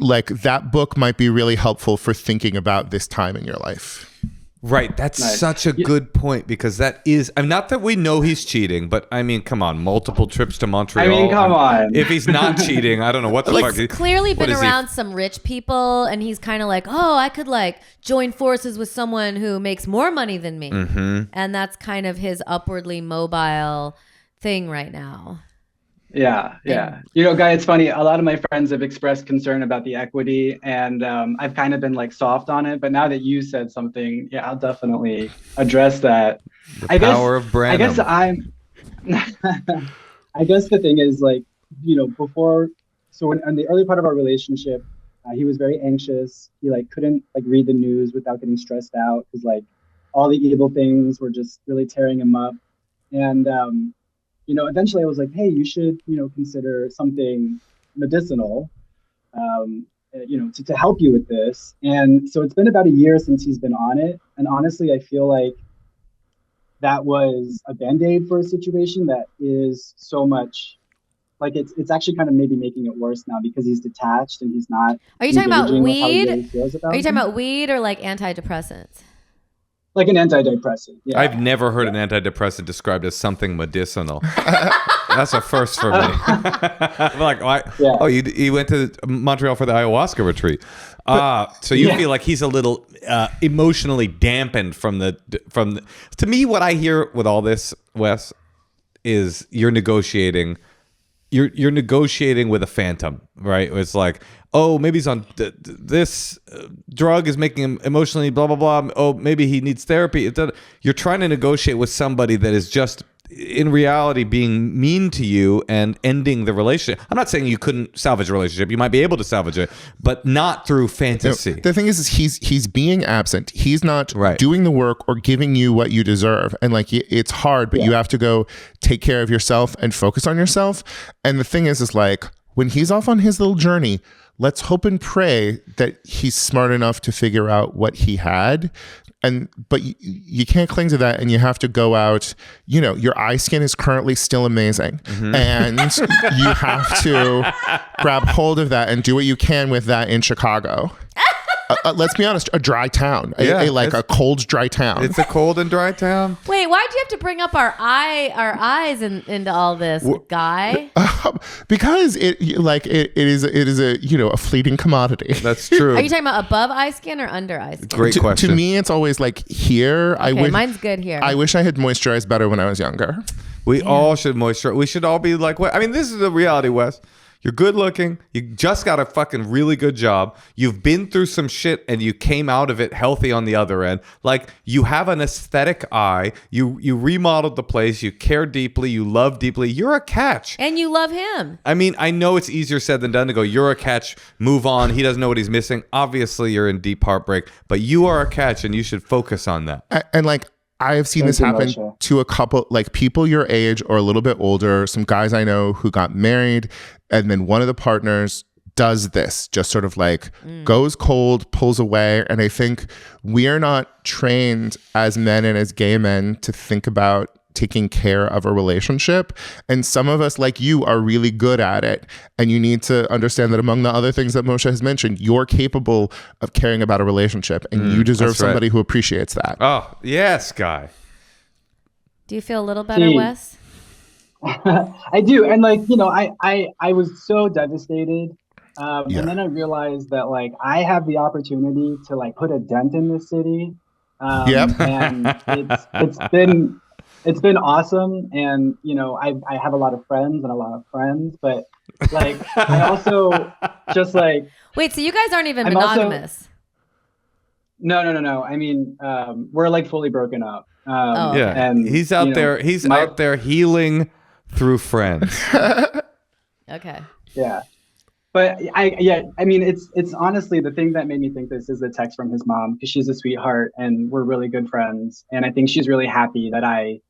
like that book might be really helpful for thinking about this time in your life. Right. That's such a good point, because that is, I mean, not that we know he's cheating, but I mean, come on, multiple trips to Montreal. I mean, come on. If he's not cheating, I don't know what the fuck. He's clearly been around some rich people, and he's kind of like, oh, I could like join forces with someone who makes more money than me. Mm-hmm. And that's kind of his upwardly mobile thing right now. Yeah. Guy, it's funny. A lot of my friends have expressed concern about the equity, and I've kind of been like soft on it. But now that you said something, I'll definitely address that. The power of Branum. I guess the thing is like, before, so in the early part of our relationship, he was very anxious. He like couldn't like read the news without getting stressed out because like all the evil things were just really tearing him up. And eventually I was like, hey, you should, consider something medicinal, to help you with this. And so it's been about a year since he's been on it. And honestly, I feel like that was a Band-Aid for a situation that is so much like it's actually kind of maybe making it worse now because he's detached and he's not. Are you talking about weed? Are you talking about weed or like antidepressants? Like an antidepressant. Yeah. I've never heard an antidepressant described as something medicinal. That's a first for me. I'm like, oh, you went to Montreal for the ayahuasca retreat. So you feel like he's a little emotionally dampened from the. To me, what I hear with all this, Wes, is you're negotiating. You're negotiating with a phantom, right? It's like, oh, maybe he's on this drug is making him emotionally blah, blah, blah. Oh, maybe he needs therapy. You're trying to negotiate with somebody that is just in reality being mean to you and ending the relationship. I'm not saying you couldn't salvage a relationship. You might be able to salvage it, but not through fantasy. The thing is he's being absent. He's not doing the work or giving you what you deserve. And like, it's hard, but you have to go take care of yourself and focus on yourself. And the thing is like, when he's off on his little journey, let's hope and pray that he's smart enough to figure out what he had. But you can't cling to that, and you have to go out. Your eye skin is currently still amazing, and you have to grab hold of that and do what you can with that in Chicago. Let's be honest, a dry town, a cold, dry town. It's a cold and dry town. Wait, why'd you have to bring up our eyes into all this, Guy? Because it is a fleeting commodity. That's true. Are you talking about above eye skin or under eye skin? Great question. To me, it's always like here. Okay, mine's good here. I wish I had moisturized better when I was younger. We all should moisturize. We should all be like, I mean, this is the reality, Wes. You're good looking. You just got a fucking really good job. You've been through some shit and you came out of it healthy on the other end. Like, you have an aesthetic eye. You remodeled the place. You care deeply. You love deeply. You're a catch. And you love him. I mean, I know it's easier said than done to go, you're a catch, move on. He doesn't know what he's missing. Obviously, you're in deep heartbreak, but you are a catch and you should focus on that. And like, I have seen this happen to a couple, like people your age or a little bit older, some guys I know who got married, and then one of the partners does this, just sort of like goes cold, pulls away. And I think we're not trained as men and as gay men to think about taking care of a relationship. And some of us, like you, are really good at it. And you need to understand that among the other things that Moshe has mentioned, you're capable of caring about a relationship, and you deserve somebody who appreciates that. Oh, yes, Guy. Do you feel a little better, Wes? I do. And like, you know, I was so devastated. And then I realized that like I have the opportunity to like put a dent in this city. And it's been awesome. And, you know, I have a lot of friends and a lot of friends, but like, I also just like. Wait, so you guys aren't even monogamous? No. I mean, we're like fully broken up. And he's out there. He's out there healing through friends. Okay. Yeah. But I mean, it's honestly the thing that made me think this is the text from his mom, because she's a sweetheart and we're really good friends. And I think she's really happy that I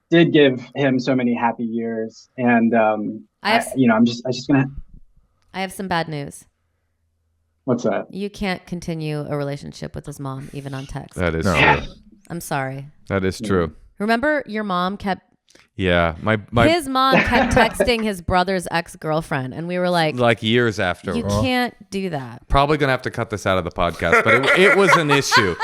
did give him so many happy years. And, I have some bad news. What's that? You can't continue a relationship with his mom, even on text. That is true. I'm sorry. That is true. Remember your mom kept... Yeah, his mom kept texting his brother's ex-girlfriend, and we were like years after. You can't do that. Probably gonna have to cut this out of the podcast, but it was an issue,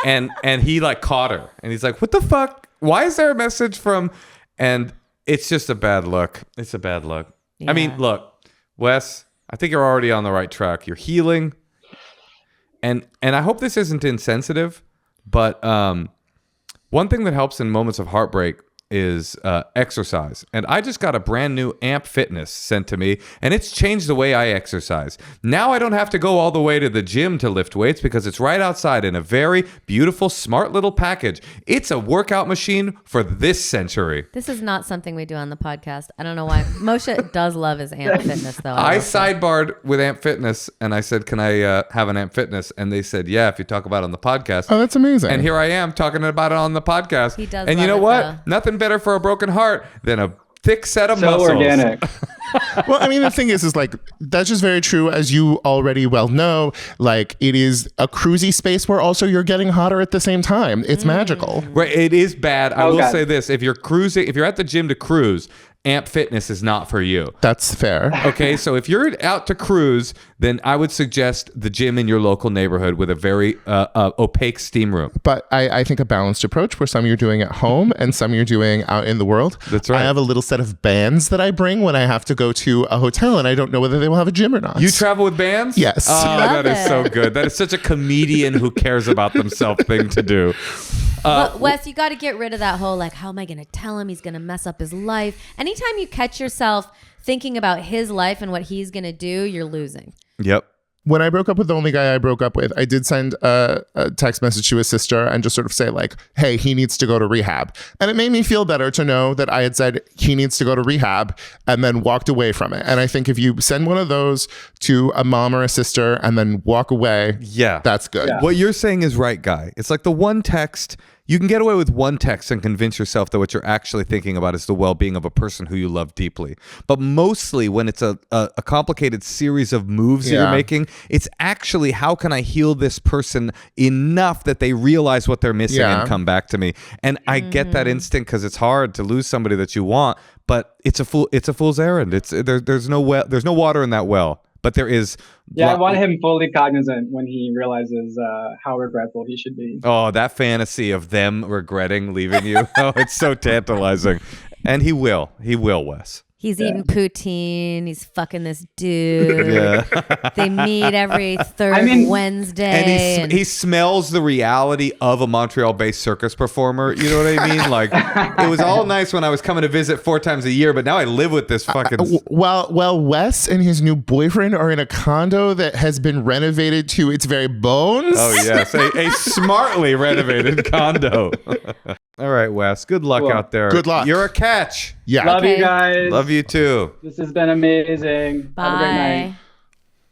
and he like caught her, and he's like, "What the fuck? Why is there a message from?" And it's just a bad look. It's a bad look. Yeah. I mean, look, Wes, I think you're already on the right track. You're healing, and I hope this isn't insensitive, but one thing that helps in moments of heartbreak is exercise. And I just got a brand new Amp Fitness sent to me, and it's changed the way I exercise. Now I don't have to go all the way to the gym to lift weights because it's right outside in a very beautiful, smart little package. It's a workout machine for this century. This is not something we do on the podcast. I don't know why. Moshe does love his Amp Fitness, though. I sidebarred with Amp Fitness, and I said, can I have an Amp Fitness? And they said, yeah, if you talk about it on the podcast. Oh, that's amazing. And here I am talking about it on the podcast. He does. And you know what? Nothing better for a broken heart than a thick set of muscles. So organic. Well, I mean, the thing is like, that's just very true, as you already well know. Like, it is a cruisy space where also you're getting hotter at the same time. It's magical. Right. It is bad. I will say this. If you're cruising, if you're at the gym to cruise, Amp Fitness is not for you. That's fair. Okay, so if you're out to cruise, then I would suggest the gym in your local neighborhood with a very opaque steam room. But I think a balanced approach where some you're doing at home and some you're doing out in the world. That's right. I have a little set of bands that I bring when I have to go to a hotel and I don't know whether they will have a gym or not. You travel with bands? Yes. Oh, that is so good. That is such a comedian who cares about themselves thing to do. But Wes, you got to get rid of that whole like, how am I going to tell him he's going to mess up his life? Anytime you catch yourself thinking about his life and what he's going to do, you're losing. Yep. When I broke up with the only guy I broke up with, I did send a text message to his sister and just sort of say like, hey, he needs to go to rehab. And it made me feel better to know that I had said he needs to go to rehab and then walked away from it. And I think if you send one of those to a mom or a sister and then walk away, that's good. Yeah. What you're saying is right, Guy. It's like the one text. You can get away with one text and convince yourself that what you're actually thinking about is the well-being of a person who you love deeply. But mostly when it's a complicated series of moves that you're making, it's actually, how can I heal this person enough that they realize what they're missing and come back to me? And I get that instinct because it's hard to lose somebody that you want, but it's a fool's errand. There's no water in that well. But there is... Yeah, I want him fully cognizant when he realizes how regretful he should be. Oh, that fantasy of them regretting leaving you. Oh, it's so tantalizing. And he will. He will, Wes. He's eating poutine. He's fucking this dude. Yeah. They meet every third Wednesday. And he smells the reality of a Montreal-based circus performer. You know what I mean? Like, it was all nice when I was coming to visit 4 times a year, but now I live with this fucking... Well, Wes and his new boyfriend are in a condo that has been renovated to its very bones. Oh, yes. A smartly renovated condo. All right, Wes. Good luck out there. Good luck. You're a catch. Yeah. Love you guys. Love you too. This has been amazing. Bye. Have a great night.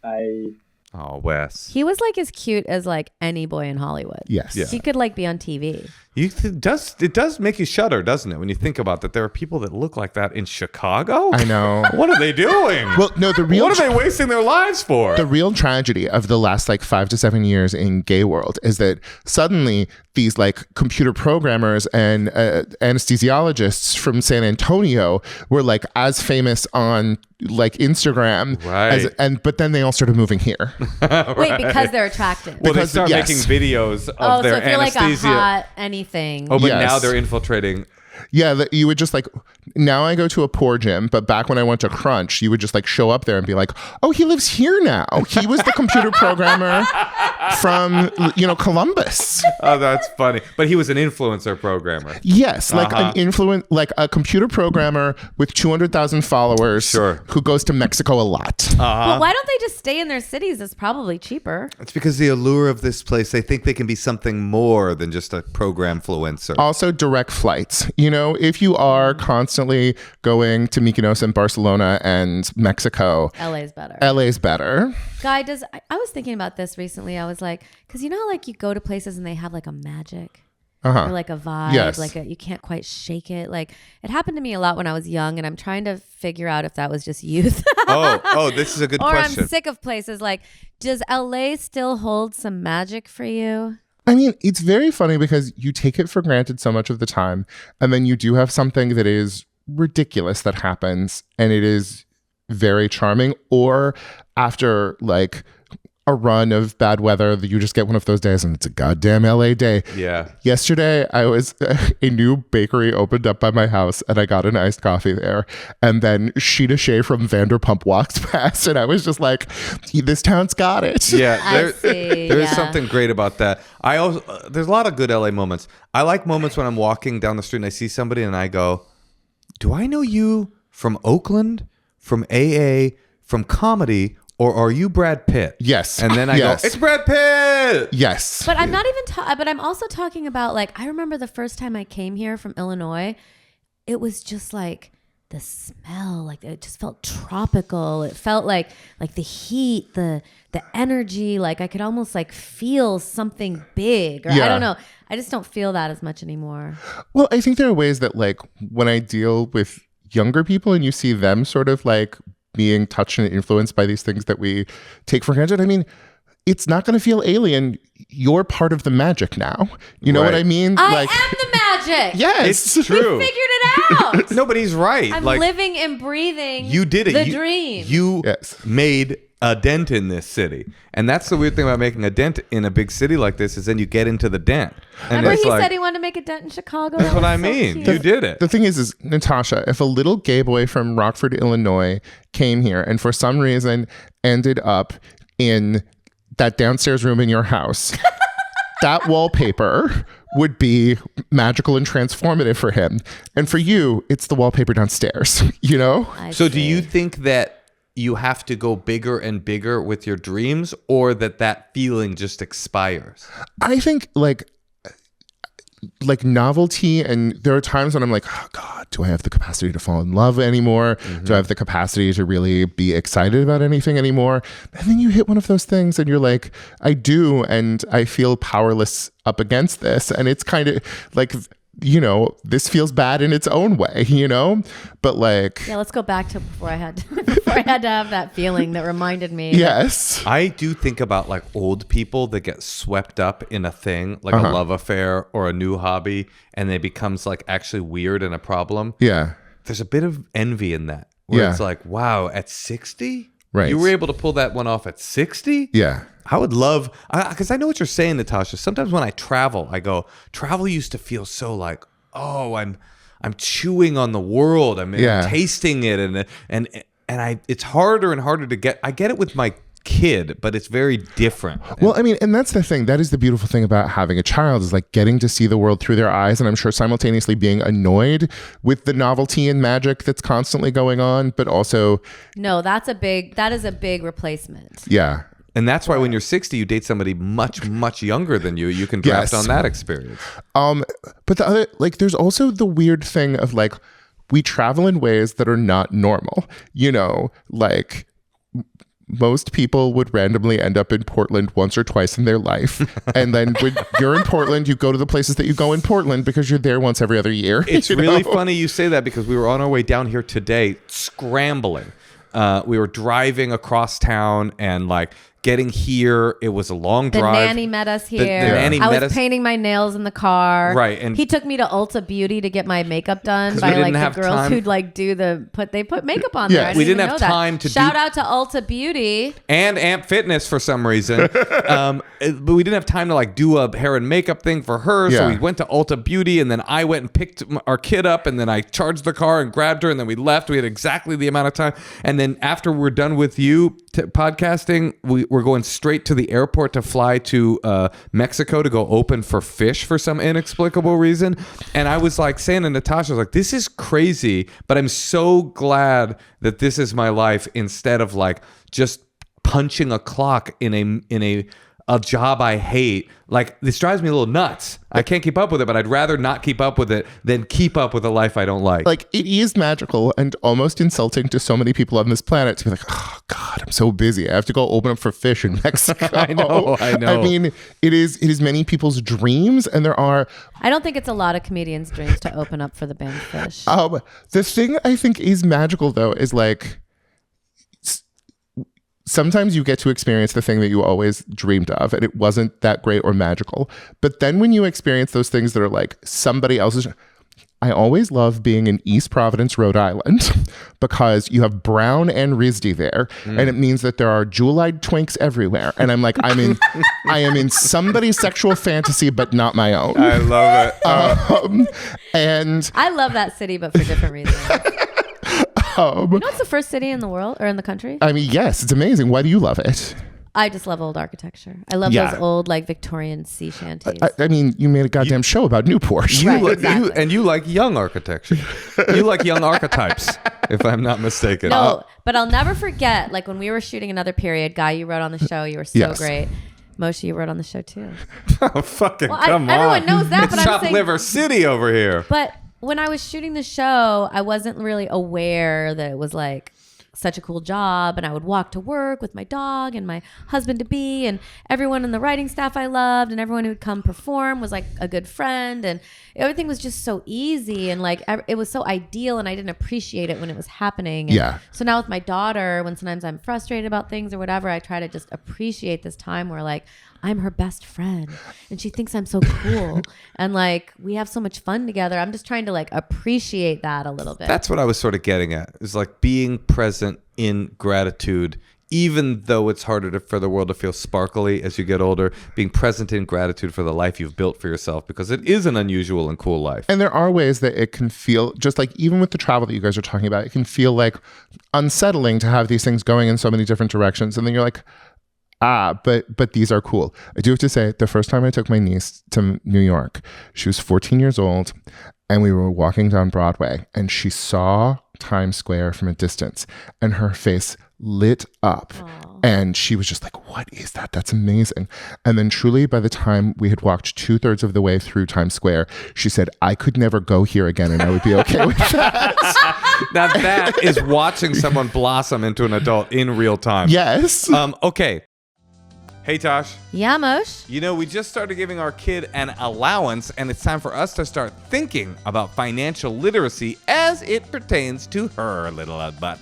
Bye. Oh, Wes. He was like as cute as like any boy in Hollywood. Yes. Yeah. He could like be on TV. It does make you shudder, doesn't it, when you think about that there are people that look like that in Chicago? I know. What are they doing? Well, no, what are they wasting their lives for? The real tragedy of the last like 5 to 7 years in gay world is that suddenly these like computer programmers and anesthesiologists from San Antonio were like as famous on like Instagram, right? But then they all started moving here. Right. Wait, because they're attractive. Well, they start making videos of their so if you're like anesthesia. a hot anything. Oh, but Yes. now they're infiltrating. Yeah, that you would just like, now I go to a poor gym, but back when I went to Crunch, you would just like show up there and be like, oh, he lives here now. He was the computer programmer from, Columbus. Oh, that's funny. But he was an influencer programmer. Yes, like like a computer programmer with 200,000 followers who goes to Mexico a lot. But why don't they just stay in their cities? It's probably cheaper. It's because the allure of this place, they think they can be something more than just a program influencer. Also, direct flights. If you are constantly going to Mykonos and Barcelona and Mexico, LA's better. Guy, I was thinking about this recently. I was like, because like you go to places and they have like a magic or like a vibe, yes. like you can't quite shake it. Like it happened to me a lot when I was young, and I'm trying to figure out if that was just youth. Oh, this is a good question. Or I'm sick of places. Like, does LA still hold some magic for you? I mean, it's very funny because you take it for granted so much of the time, and then you do have something that is ridiculous that happens, and it is very charming. Or after like a run of bad weather, you just get one of those days and it's a goddamn LA day. Yeah. Yesterday, a new bakery opened up by my house and I got an iced coffee there. And then Sheeta Shea from Vanderpump walks past and I was just like, this town's got it. Yeah. There's something great about that. There's a lot of good LA moments. I like moments when I'm walking down the street and I see somebody and I go, do I know you from Oakland, from AA, from comedy, or are you Brad Pitt? Yes. And then I go, it's Brad Pitt. Yes. But I'm not even but I'm also talking about like, I remember the first time I came here from Illinois, it was just like the smell, like it just felt tropical. It felt like the heat, the energy, like I could almost like feel something big, or I don't know. I just don't feel that as much anymore. Well, I think there are ways that like when I deal with younger people and you see them sort of like being touched and influenced by these things that we take for granted. I mean, it's not going to feel alien. You're part of the magic now. You know what I mean? I am the magic. Yes. It's true. We figured it out. No, but he's right. I'm like, living and breathing you did it. The dream. You made a dent in this city. And that's the weird thing about making a dent in a big city like this is then you get into the dent. And remember it's he like, said he wanted to make a dent in Chicago? That's what I so mean. cute. You did it. The thing is Natasha, if a little gay boy from Rockford, Illinois came here and for some reason ended up in that downstairs room in your house, that wallpaper would be magical and transformative for him. And for you, it's the wallpaper downstairs, you know? So do you think that you have to go bigger and bigger with your dreams, or that feeling just expires? I think like novelty, and there are times when I'm like, oh God, do I have the capacity to fall in love anymore? Mm-hmm. Do I have the capacity to really be excited about anything anymore? And then you hit one of those things and you're like, I do, and I feel powerless up against this. And it's kind of like, you know, this feels bad in its own way, you know? But like... Yeah, let's go back to before I had to have that feeling that reminded me. Yes. I do think about like old people that get swept up in a thing, like a love affair or a new hobby, and it becomes like actually weird and a problem. Yeah. There's a bit of envy in that, where it's like, wow, at 60? Right. You were able to pull that one off at 60? Yeah. I would love, because I know what you're saying, Natasha. Sometimes when I travel, I go, travel used to feel so like, oh, I'm I'm chewing on the world. I'm tasting it, and it's harder and harder to get. I get it with my kid, but it's very different. Well, I mean, and that's the thing. That is the beautiful thing about having a child, is like getting to see the world through their eyes, and I'm sure simultaneously being annoyed with the novelty and magic that's constantly going on, but also that is a big replacement. Yeah. And that's why when you're 60, you date somebody much, much younger than you. You can draft on that experience. But the other, like, there's also the weird thing of like, we travel in ways that are not normal, like most people would randomly end up in Portland once or twice in their life. And then when you're in Portland, you go to the places that you go in Portland because you're there once every other year. It's really funny you say that, because we were on our way down here today scrambling. We were driving across town and like getting here. It was a long drive. The nanny met us here. I was painting my nails in the car. Right. And he took me to Ulta Beauty to get my makeup done by like the girls who'd like they put makeup on there. We didn't have time to Shout out to Ulta Beauty. And Amp Fitness for some reason. But we didn't have time to like do a hair and makeup thing for her. So we went to Ulta Beauty, and then I went and picked our kid up, and then I charged the car and grabbed her, and then we left. We had exactly the amount of time. And then after we're done with you podcasting, we're going straight to the airport to fly to Mexico to go open for fish for some inexplicable reason. And I was like saying to Natasha, I was like, this is crazy, but I'm so glad that this is my life, instead of like just punching a clock in a job I hate. Like, this drives me a little nuts. I can't keep up with it, but I'd rather not keep up with it than keep up with a life I don't like. Like, it is magical and almost insulting to so many people on this planet to be like, oh God, I'm so busy. I have to go open up for fish in Mexico. I know. I mean, it is many people's dreams, and there are... I don't think it's a lot of comedians' dreams to open up for the band Fish. The thing I think is magical, though, is like... Sometimes you get to experience the thing that you always dreamed of, and it wasn't that great or magical. But then when you experience those things that are like somebody else's... I always love being in East Providence, Rhode Island, because you have Brown and RISD there, and it means that there are jewel-eyed twinks everywhere. And I'm like, I am in somebody's sexual fantasy, but not my own. I love it. And I love that city, but for different reasons. It's the first city in the world or in the country? I mean, yes, it's amazing. Why do you love it? I just love old architecture. I love those old like Victorian sea shanties. I mean, you made a goddamn show about Newport. You like young architecture. You like young archetypes, if I'm not mistaken. No, but I'll never forget, like when we were shooting Another Period, Guy, you wrote on the show. You were so great. Moshe, you wrote on the show too. Oh, fucking come on. Everyone knows that, but I'm saying... Liver City over here. But when I was shooting the show, I wasn't really aware that it was like such a cool job, and I would walk to work with my dog and my husband-to-be, and everyone in the writing staff I loved, and everyone who would come perform was like a good friend, and everything was just so easy, and like it was so ideal, and I didn't appreciate it when it was happening. And so now with my daughter, when sometimes I'm frustrated about things or whatever, I try to just appreciate this time where like I'm her best friend and she thinks I'm so cool and like we have so much fun together. I'm just trying to like appreciate that a little bit. That's what I was sort of getting at, is like being present in gratitude, even though it's harder for the world to feel sparkly as you get older, being present in gratitude for the life you've built for yourself, because it is an unusual and cool life. And there are ways that it can feel, just like even with the travel that you guys are talking about, it can feel like unsettling to have these things going in so many different directions. And then you're like, but these are cool. I do have to say, the first time I took my niece to New York, she was 14 years old, and we were walking down Broadway, and she saw Times Square from a distance, and her face lit up. Aww. And she was just like, what is that? That's amazing. And then truly, by the time we had walked 2/3 of the way through Times Square, she said, I could never go here again, and I would be okay with that. Now that is watching someone blossom into an adult in real time. Yes. Okay. Hey, Tosh. Yeah, Moshe. You know, we just started giving our kid an allowance, and it's time for us to start thinking about financial literacy as it pertains to her little butt.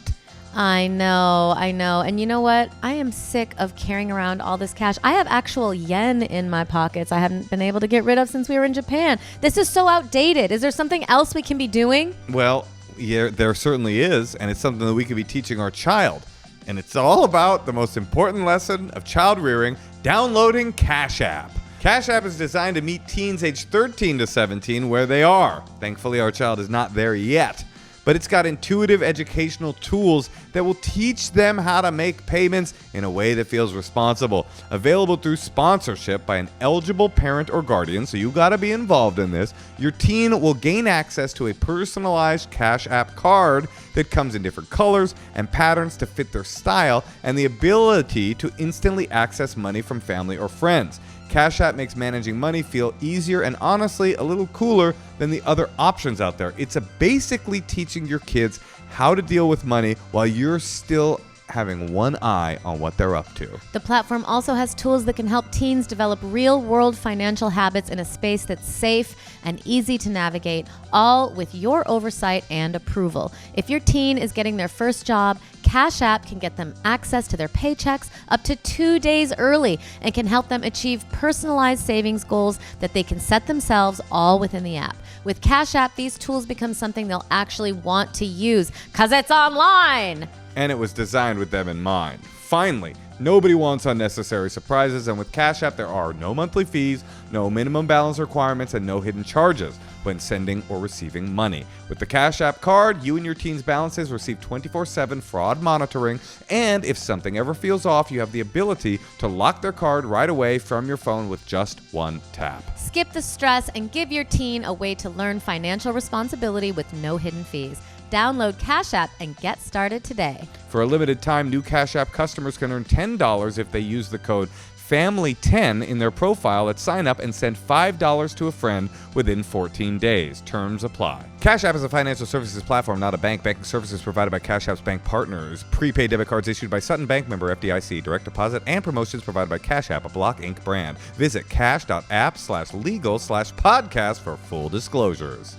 I know. And you know what? I am sick of carrying around all this cash. I have actual yen in my pockets I haven't been able to get rid of since we were in Japan. This is so outdated. Is there something else we can be doing? Well, yeah, there certainly is, and it's something that we could be teaching our child. And it's all about the most important lesson of child rearing, downloading Cash App. Cash App is designed to meet teens aged 13 to 17 where they are. Thankfully, our child is not there yet. But it's got intuitive educational tools that will teach them how to make payments in a way that feels responsible. Available through sponsorship by an eligible parent or guardian, so you got to be involved in this. Your teen will gain access to a personalized Cash App card that comes in different colors and patterns to fit their style, and the ability to instantly access money from family or friends. Cash App makes managing money feel easier and honestly a little cooler than the other options out there. It's basically teaching your kids how to deal with money while you're still having one eye on what they're up to. The platform also has tools that can help teens develop real-world financial habits in a space that's safe and easy to navigate, all with your oversight and approval. If your teen is getting their first job, Cash App can get them access to their paychecks up to 2 days early and can help them achieve personalized savings goals that they can set themselves all within the app. With Cash App, these tools become something they'll actually want to use because it's online. And it was designed with them in mind. Finally, nobody wants unnecessary surprises, and with Cash App, there are no monthly fees, no minimum balance requirements, and no hidden charges when sending or receiving money. With the Cash App card, you and your teen's balances receive 24/7 fraud monitoring, and if something ever feels off, you have the ability to lock their card right away from your phone with just one tap. Skip the stress and give your teen a way to learn financial responsibility with no hidden fees. Download Cash App and get started today. For a limited time, new Cash App customers can earn $10 if they use the code FAMILY10 in their profile at sign up and send $5 to a friend within 14 days. Terms apply. Cash App is a financial services platform, not a bank. Banking services provided by Cash App's bank partners. Prepaid debit cards issued by Sutton Bank, member FDIC. Direct deposit and promotions provided by Cash App, a Block Inc. brand. Visit cash.app/legal/podcast for full disclosures.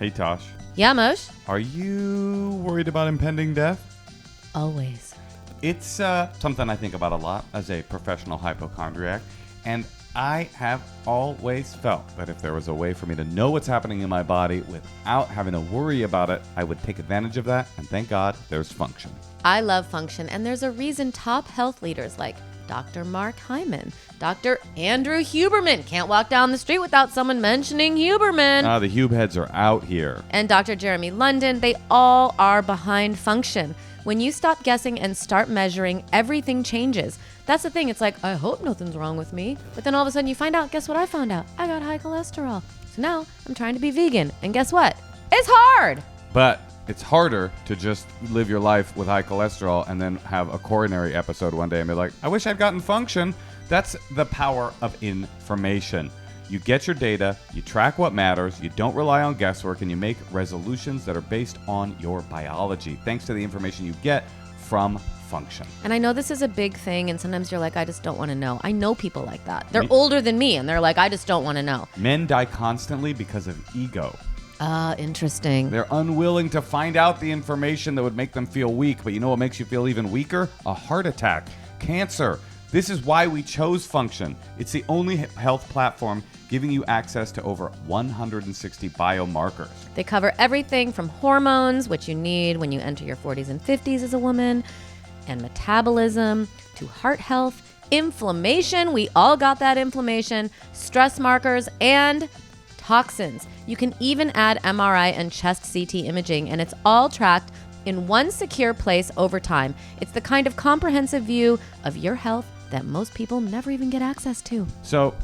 Hey, Tosh. Yeah, Moshe? Are you worried about impending death? Always. It's something I think about a lot as a professional hypochondriac, and I have always felt that if there was a way for me to know what's happening in my body without having to worry about it, I would take advantage of that, and thank God there's Function. I love Function, and there's a reason top health leaders like Dr. Mark Hyman, Dr. Andrew Huberman, can't walk down the street without someone mentioning Huberman, The Hube heads are out here. and Dr. Jeremy London, they all are behind Function. When you stop guessing and start measuring, everything changes. That's the thing. It's like, I hope nothing's wrong with me. But then all of a sudden you find out, guess what I found out? I got high cholesterol. So now I'm trying to be vegan. And guess what? It's hard. But it's harder to just live your life with high cholesterol and then have a coronary episode one day and be like, I wish I'd gotten Function. That's the power of information. You get your data, you track what matters, you don't rely on guesswork, and you make resolutions that are based on your biology, thanks to the information you get from Function. And I know this is a big thing, and sometimes you're like, I just don't want to know. I know people like that. They're older than me, and they're like, I just don't want to know. Men die constantly because of ego. Interesting. They're unwilling to find out the information that would make them feel weak, but you know what makes you feel even weaker? A heart attack, cancer. This is why we chose Function. It's the only health platform giving you access to over 160 biomarkers. They cover everything from hormones, which you need when you enter your 40s and 50s as a woman, and metabolism, to heart health, inflammation, we all got that inflammation, stress markers, and toxins. You can even add MRI and chest CT imaging, and it's all tracked in one secure place over time. It's the kind of comprehensive view of your health that most people never even get access to. So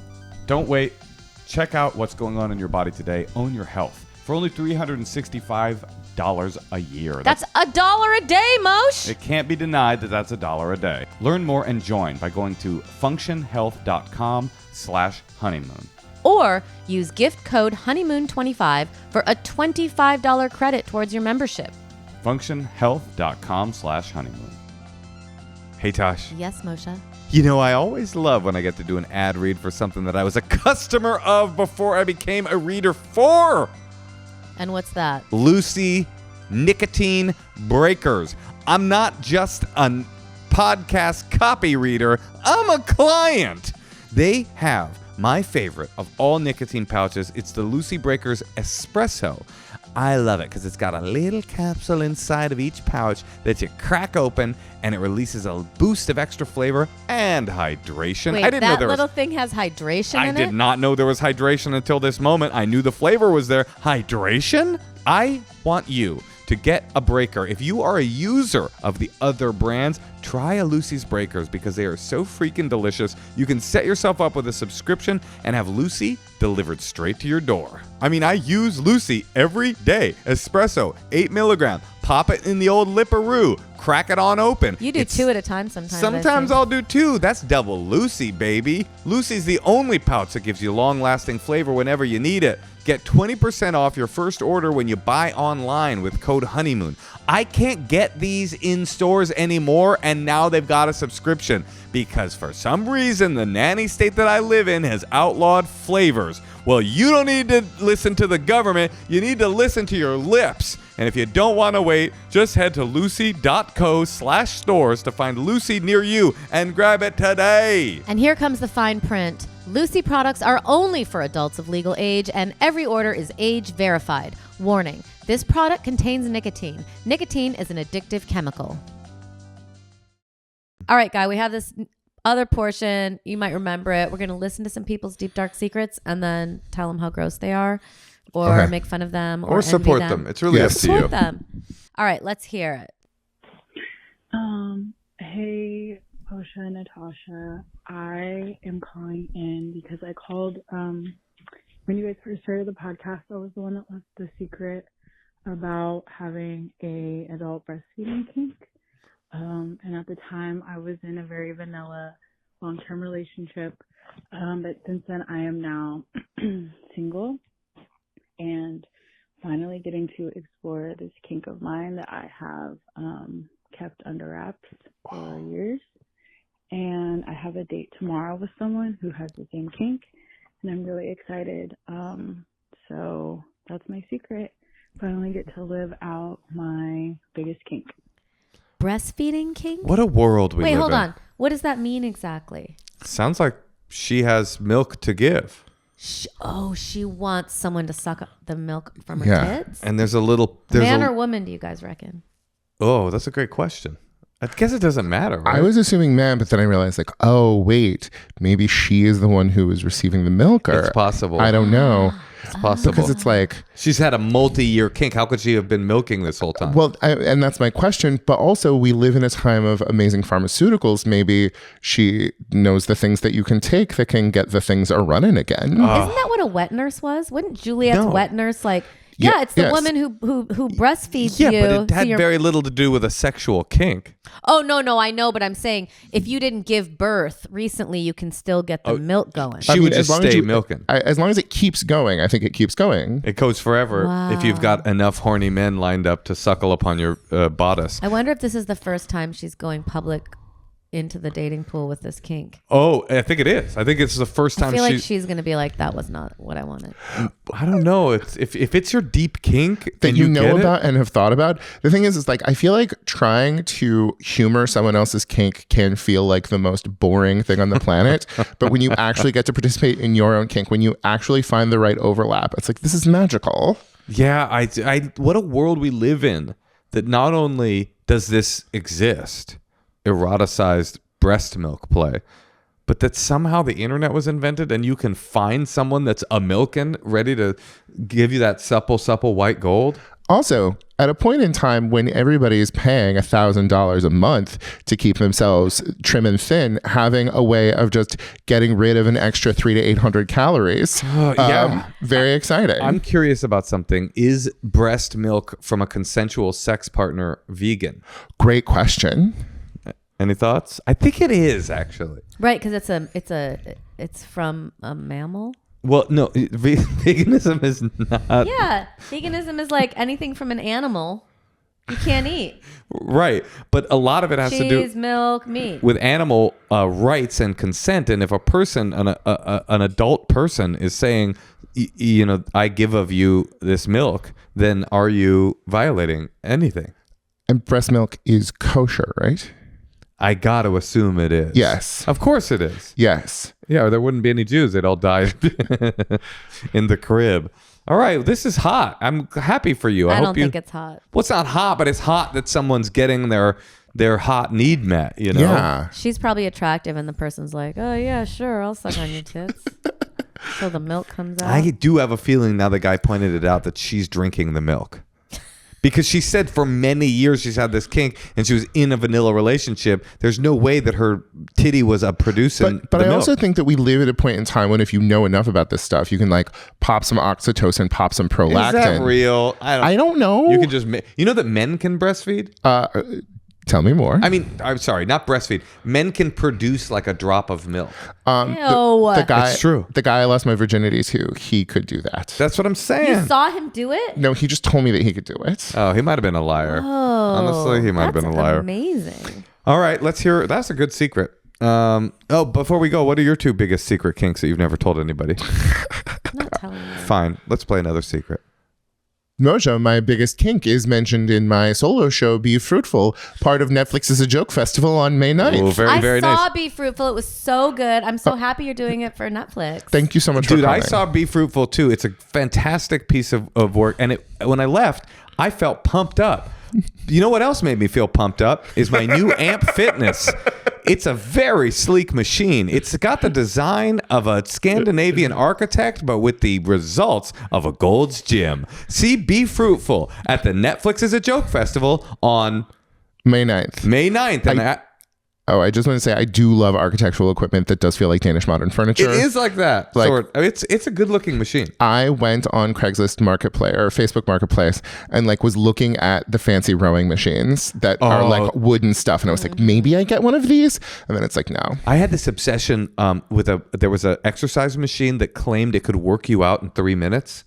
don't wait. Check out what's going on in your body today. Own your health. For only $365 a year. That's $1 a day, Moshe! It can't be denied that that's $1 a day. Learn more and join by going to functionhealth.com/honeymoon. Or use gift code honeymoon25 for a $25 credit towards your membership. functionhealth.com/honeymoon. Hey, Tosh. Yes, Moshe? You know, I always love when I get to do an ad read for something that I was a customer of before I became a reader for. And what's that? Lucy Nicotine Breakers. I'm not just a podcast copy reader, I'm a client. They have my favorite of all nicotine pouches. It's the Lucy Breakers Espresso. I love it because it's got a little capsule inside of each pouch that you crack open, and it releases a boost of extra flavor and hydration. Wait, I didn't know that there little was, thing has hydration I in did it? not know there was hydration until this moment. I knew the flavor was there. Hydration? I want you to get a breaker. If you are a user of the other brands, try a Lucy's Breakers because they are so freaking delicious. You can set yourself up with a subscription and have Lucy delivered straight to your door. I mean, I use Lucy every day. Espresso, 8 milligram. Pop it in the old Lipperoo. Crack it on open. You do 2 at a time sometimes. Sometimes I'll do 2. That's double Lucy, baby. Lucy's the only pouch that gives you long-lasting flavor whenever you need it. Get 20% off your first order when you buy online with code HONEYMOON. I can't get these in stores anymore, and now they've got a subscription because for some reason the nanny state that I live in has outlawed flavors. Well, you don't need to listen to the government. You need to listen to your lips. And if you don't want to wait, just head to lucy.co/stores to find Lucy near you and grab it today. And here comes the fine print. Lucy products are only for adults of legal age, and every order is age verified. Warning, this product contains nicotine. Nicotine is an addictive chemical. All right, Guy, we have this other portion. You might remember it. We're going to listen to some people's deep, dark secrets and then tell them how gross they are or make fun of them or support envy them. It's really up to you. Support them. All right, let's hear it. Hey, Moshe and Natasha. I am calling in because I called when you guys first started the podcast. I was the one that left the secret about having a adult breastfeeding kink. And at the time, I was in a very vanilla long-term relationship. But since then, I am now single and finally getting to explore this kink of mine that I have kept under wraps for years. And I have a date tomorrow with someone who has the same kink, and I'm really excited. So that's my secret. Finally get to live out my biggest kink. Breastfeeding kink? What a world we live in. Wait, hold on. What does that mean exactly? Sounds like she has milk to give. She wants someone to suck the milk from her tits? And there's a little... Man or woman, do you guys reckon? Oh, that's a great question. I guess it doesn't matter, right? I was assuming man, but then I realized like, oh, wait, maybe she is the one who is receiving the milk. Or It's possible. I don't know. It's possible. Because it's like... She's had a multi-year kink. How could she have been milking this whole time? Well, and that's my question. But also, we live in a time of amazing pharmaceuticals. Maybe she knows the things that you can take that can get the things a-running again. Isn't that what a wet nurse was? Wouldn't Juliet's wet nurse like... Yeah, it's the woman who breastfeeds you. Yeah, but it had very little to do with a sexual kink. Oh, no, I know, but I'm saying if you didn't give birth recently, you can still get the milk going. She would just stay milking. As long as it keeps going, I think it keeps going. It goes forever if you've got enough horny men lined up to suckle upon your bodice. I wonder if this is the first time she's going public into the dating pool with this kink. Oh, I think it is. I think it's the first time I feel like she's going to be like, that was not what I wanted. I don't know. It's if it's your deep kink that you know about and have thought about. The thing is like, I feel like trying to humor someone else's kink can feel like the most boring thing on the planet. But when you actually get to participate in your own kink, when you actually find the right overlap, it's like, this is magical. Yeah, I what a world we live in that not only does this exist, eroticized breast milk play, but that somehow the internet was invented and you can find someone that's a milkin ready to give you that supple white gold. Also, at a point in time when everybody is paying $1,000 a month to keep themselves trim and thin, having a way of just getting rid of an extra 300 to 800 calories. Very exciting. I'm curious about something. Is breast milk from a consensual sex partner vegan? Great question. Any thoughts? I think it is actually. Right, because it's from a mammal. Well, no, veganism is not. Yeah, veganism is like anything from an animal you can't eat. Right, but a lot of it has to do cheese, milk, meat with animal rights and consent. And if a person, an adult person, is saying, I give of you this milk, then are you violating anything? And breast milk is kosher, right? I got to assume it is. Yes. Of course it is. Yes. Yeah, or there wouldn't be any Jews. They'd all die in the crib. All right, this is hot. I'm happy for you. I don't think it's hot. Well, it's not hot, but it's hot that someone's getting their hot need met, you know? Yeah. She's probably attractive and the person's like, oh yeah, sure, I'll suck on your tits. So the milk comes out. I do have a feeling now the guy pointed it out that she's drinking the milk. Because she said for many years she's had this kink and she was in a vanilla relationship. There's no way that her titty was producing But the I milk. also think that we live at a point in time when if you know enough about this stuff, you can like pop some oxytocin, pop some prolactin. Is that real? I don't know. You can just you know that men can breastfeed? Tell me more. I mean, I'm sorry, not breastfeed. Men can produce like a drop of milk. The guy, It's true. The guy I lost my virginity to, he could do that. That's what I'm saying. You saw him do it? No, he just told me that he could do it. Oh, he might have been a liar. Oh, Honestly, he might have been a liar. Amazing. All right, let's hear. That's a good secret. Before we go, what are your two biggest secret kinks that you've never told anybody? I'm not telling you. Fine, let's play another secret. Moshe, my biggest kink is mentioned in my solo show, Be Fruitful, part of Netflix's A Joke Festival on May 9th. Oh, very I saw nice. Be Fruitful. It was so good. I'm so happy you're doing it for Netflix. Thank you so much for Dude, coming. I saw Be Fruitful too. It's a fantastic piece of work. And when I left, I felt pumped up. You know what else made me feel pumped up is my new Amp Fitness. It's a very sleek machine. It's got the design of a Scandinavian architect, but with the results of a Gold's Gym. See Be Fruitful at the Netflix is a Joke Festival on May 9th. May 9th. And I just want to say I do love architectural equipment that does feel like Danish modern furniture. it is like that. Like- It's a good looking machine. I went on Craigslist Marketplace or Facebook Marketplace and like was looking at the fancy rowing machines that are like wooden stuff, and I was like, maybe I get one of these, and then it's like, no. I had this obsession there was an exercise machine that claimed it could work you out in 3 minutes,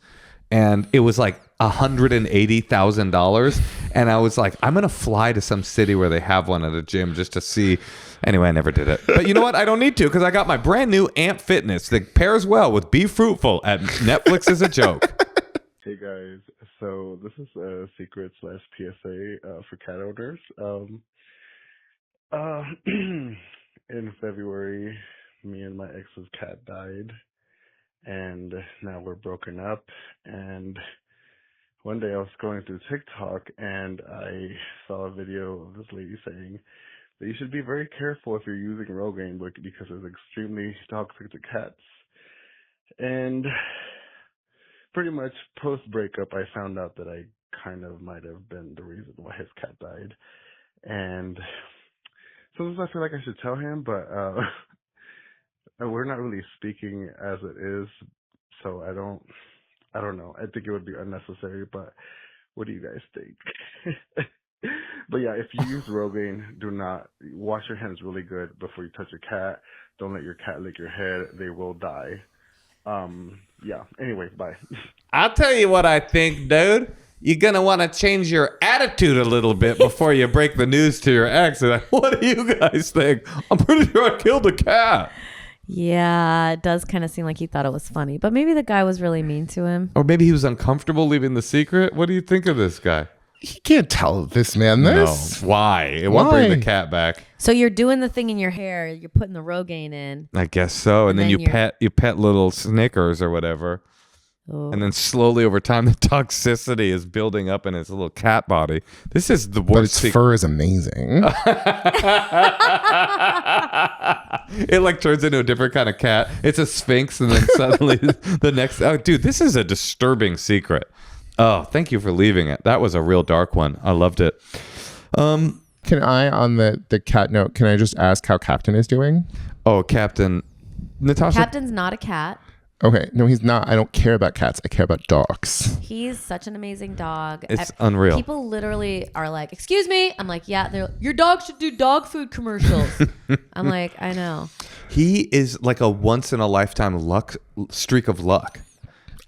and it was like $180,000, and I was like, I'm gonna fly to some city where they have one at a gym just to see. Anyway, I never did it, but you know what? I don't need to because I got my brand new Amp Fitness that pairs well with Be Fruitful at Netflix is a Joke. Hey guys, so this is a secret / PSA for cat owners. In February, me and my ex's cat died, and now we're broken up. And one day I was going through TikTok and I saw a video of this lady saying that you should be very careful if you're using Rogaine because it's extremely toxic to cats. And pretty much post-breakup, I found out that I kind of might have been the reason why his cat died. And sometimes I feel like I should tell him, but we're not really speaking as it is, so I don't know. I think it would be unnecessary, but what do you guys think? But yeah, if you use Rogaine, do not wash your hands really good before you touch your cat. Don't let your cat lick your head. They will die. Yeah. Anyway, bye. I'll tell you what I think, dude. You're going to want to change your attitude a little bit before you break the news to your ex. Like, what do you guys think? I'm pretty sure I killed a cat. Yeah, it does kind of seem like he thought it was funny, but maybe the guy was really mean to him. Or maybe he was uncomfortable leaving the secret. What do you think of this guy? He can't tell this man this. No. Why? It won't bring the Why? cat back. So you're doing the thing in your hair. You're putting the Rogaine in. I guess so. And then you pet little Snickers or whatever. Oh. And then slowly over time, the toxicity is building up in his little cat body. This is the But worst. its fur is amazing. It like turns into a different kind of cat. It's a sphinx, and then suddenly the next. Oh, dude, this is a disturbing secret. Oh, thank you for leaving it. That was a real dark one. I loved it. Can I, on the cat note, can I just ask how Captain is doing? Oh, Captain Natasha. Captain's not a cat. Okay, no, he's not. I don't care about cats. I care about dogs. He's such an amazing dog. It's unreal. People literally are like, "Excuse me." I'm like, "Yeah, your dog should do dog food commercials." I'm like, "I know." He is like a once in a lifetime streak of luck.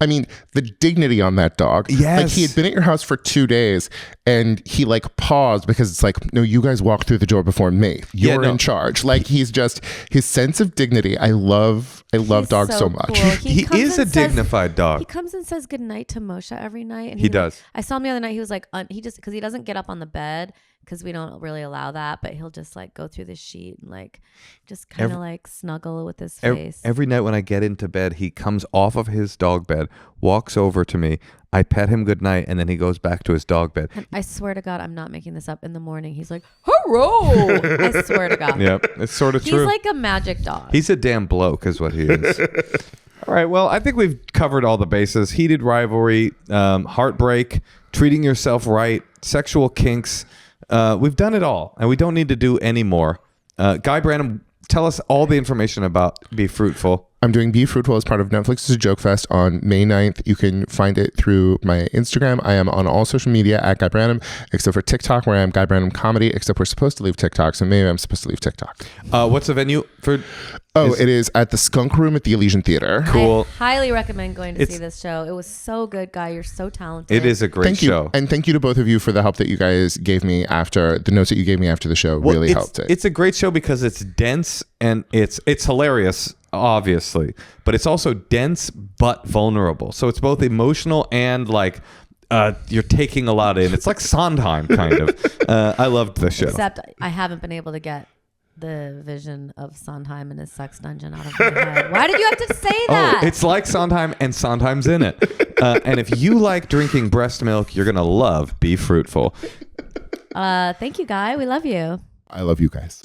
I mean, the dignity on that dog. Yes. Like, he had been at your house for 2 days and he like paused because it's like, no, you guys walked through the door before me. You're in charge. Like, he's just, his sense of dignity. I love He's dogs so much. Cool. He comes is a and says- dignified dog. He comes and says goodnight to Moshe every night. And He does. I saw him the other night. He was like, he just, because he doesn't get up on the bed. because we don't really allow that, but he'll just like go through the sheet and like just kind of like snuggle with his face. Every night when I get into bed, he comes off of his dog bed, walks over to me, I pet him goodnight, and then he goes back to his dog bed. And I swear to God, I'm not making this up. In the morning, he's like, "Hello!" I swear to God. Yep, it's sort of true. He's like a magic dog. He's a damn bloke, is what he is. All right, well, I think we've covered all the bases. Heated rivalry, heartbreak, treating yourself right, sexual kinks. We've done it all, and we don't need to do any more. Guy Branum, tell us all the information about Be Fruitful. I'm doing Be Fruitful as part of Netflix's Joke Fest on May 9th. You can find it through my Instagram. I am on all social media at Guy Branum, except for TikTok, where I am Guy Branum Comedy, except we're supposed to leave TikTok, so maybe I'm supposed to leave TikTok. What's the venue for? It is at the Skunk Room at the Elysian Theater. Cool. I highly recommend going to see this show. It was so good, Guy. You're so talented. It is a great show. And thank you to both of you for the help that you guys gave me after the notes that you gave me after the show. Really helped it. It's a great show because it's dense and it's hilarious, obviously, but it's also dense but vulnerable. So it's both emotional and like you're taking a lot in. It's like Sondheim kind of. I loved the show. Except I haven't been able to get the vision of Sondheim in his sex dungeon out of my head. Why did you have to say that? Oh, it's like Sondheim, and Sondheim's in it. And if you like drinking breast milk, you're gonna love Be Fruitful. Thank you, Guy. We love you. I love you guys.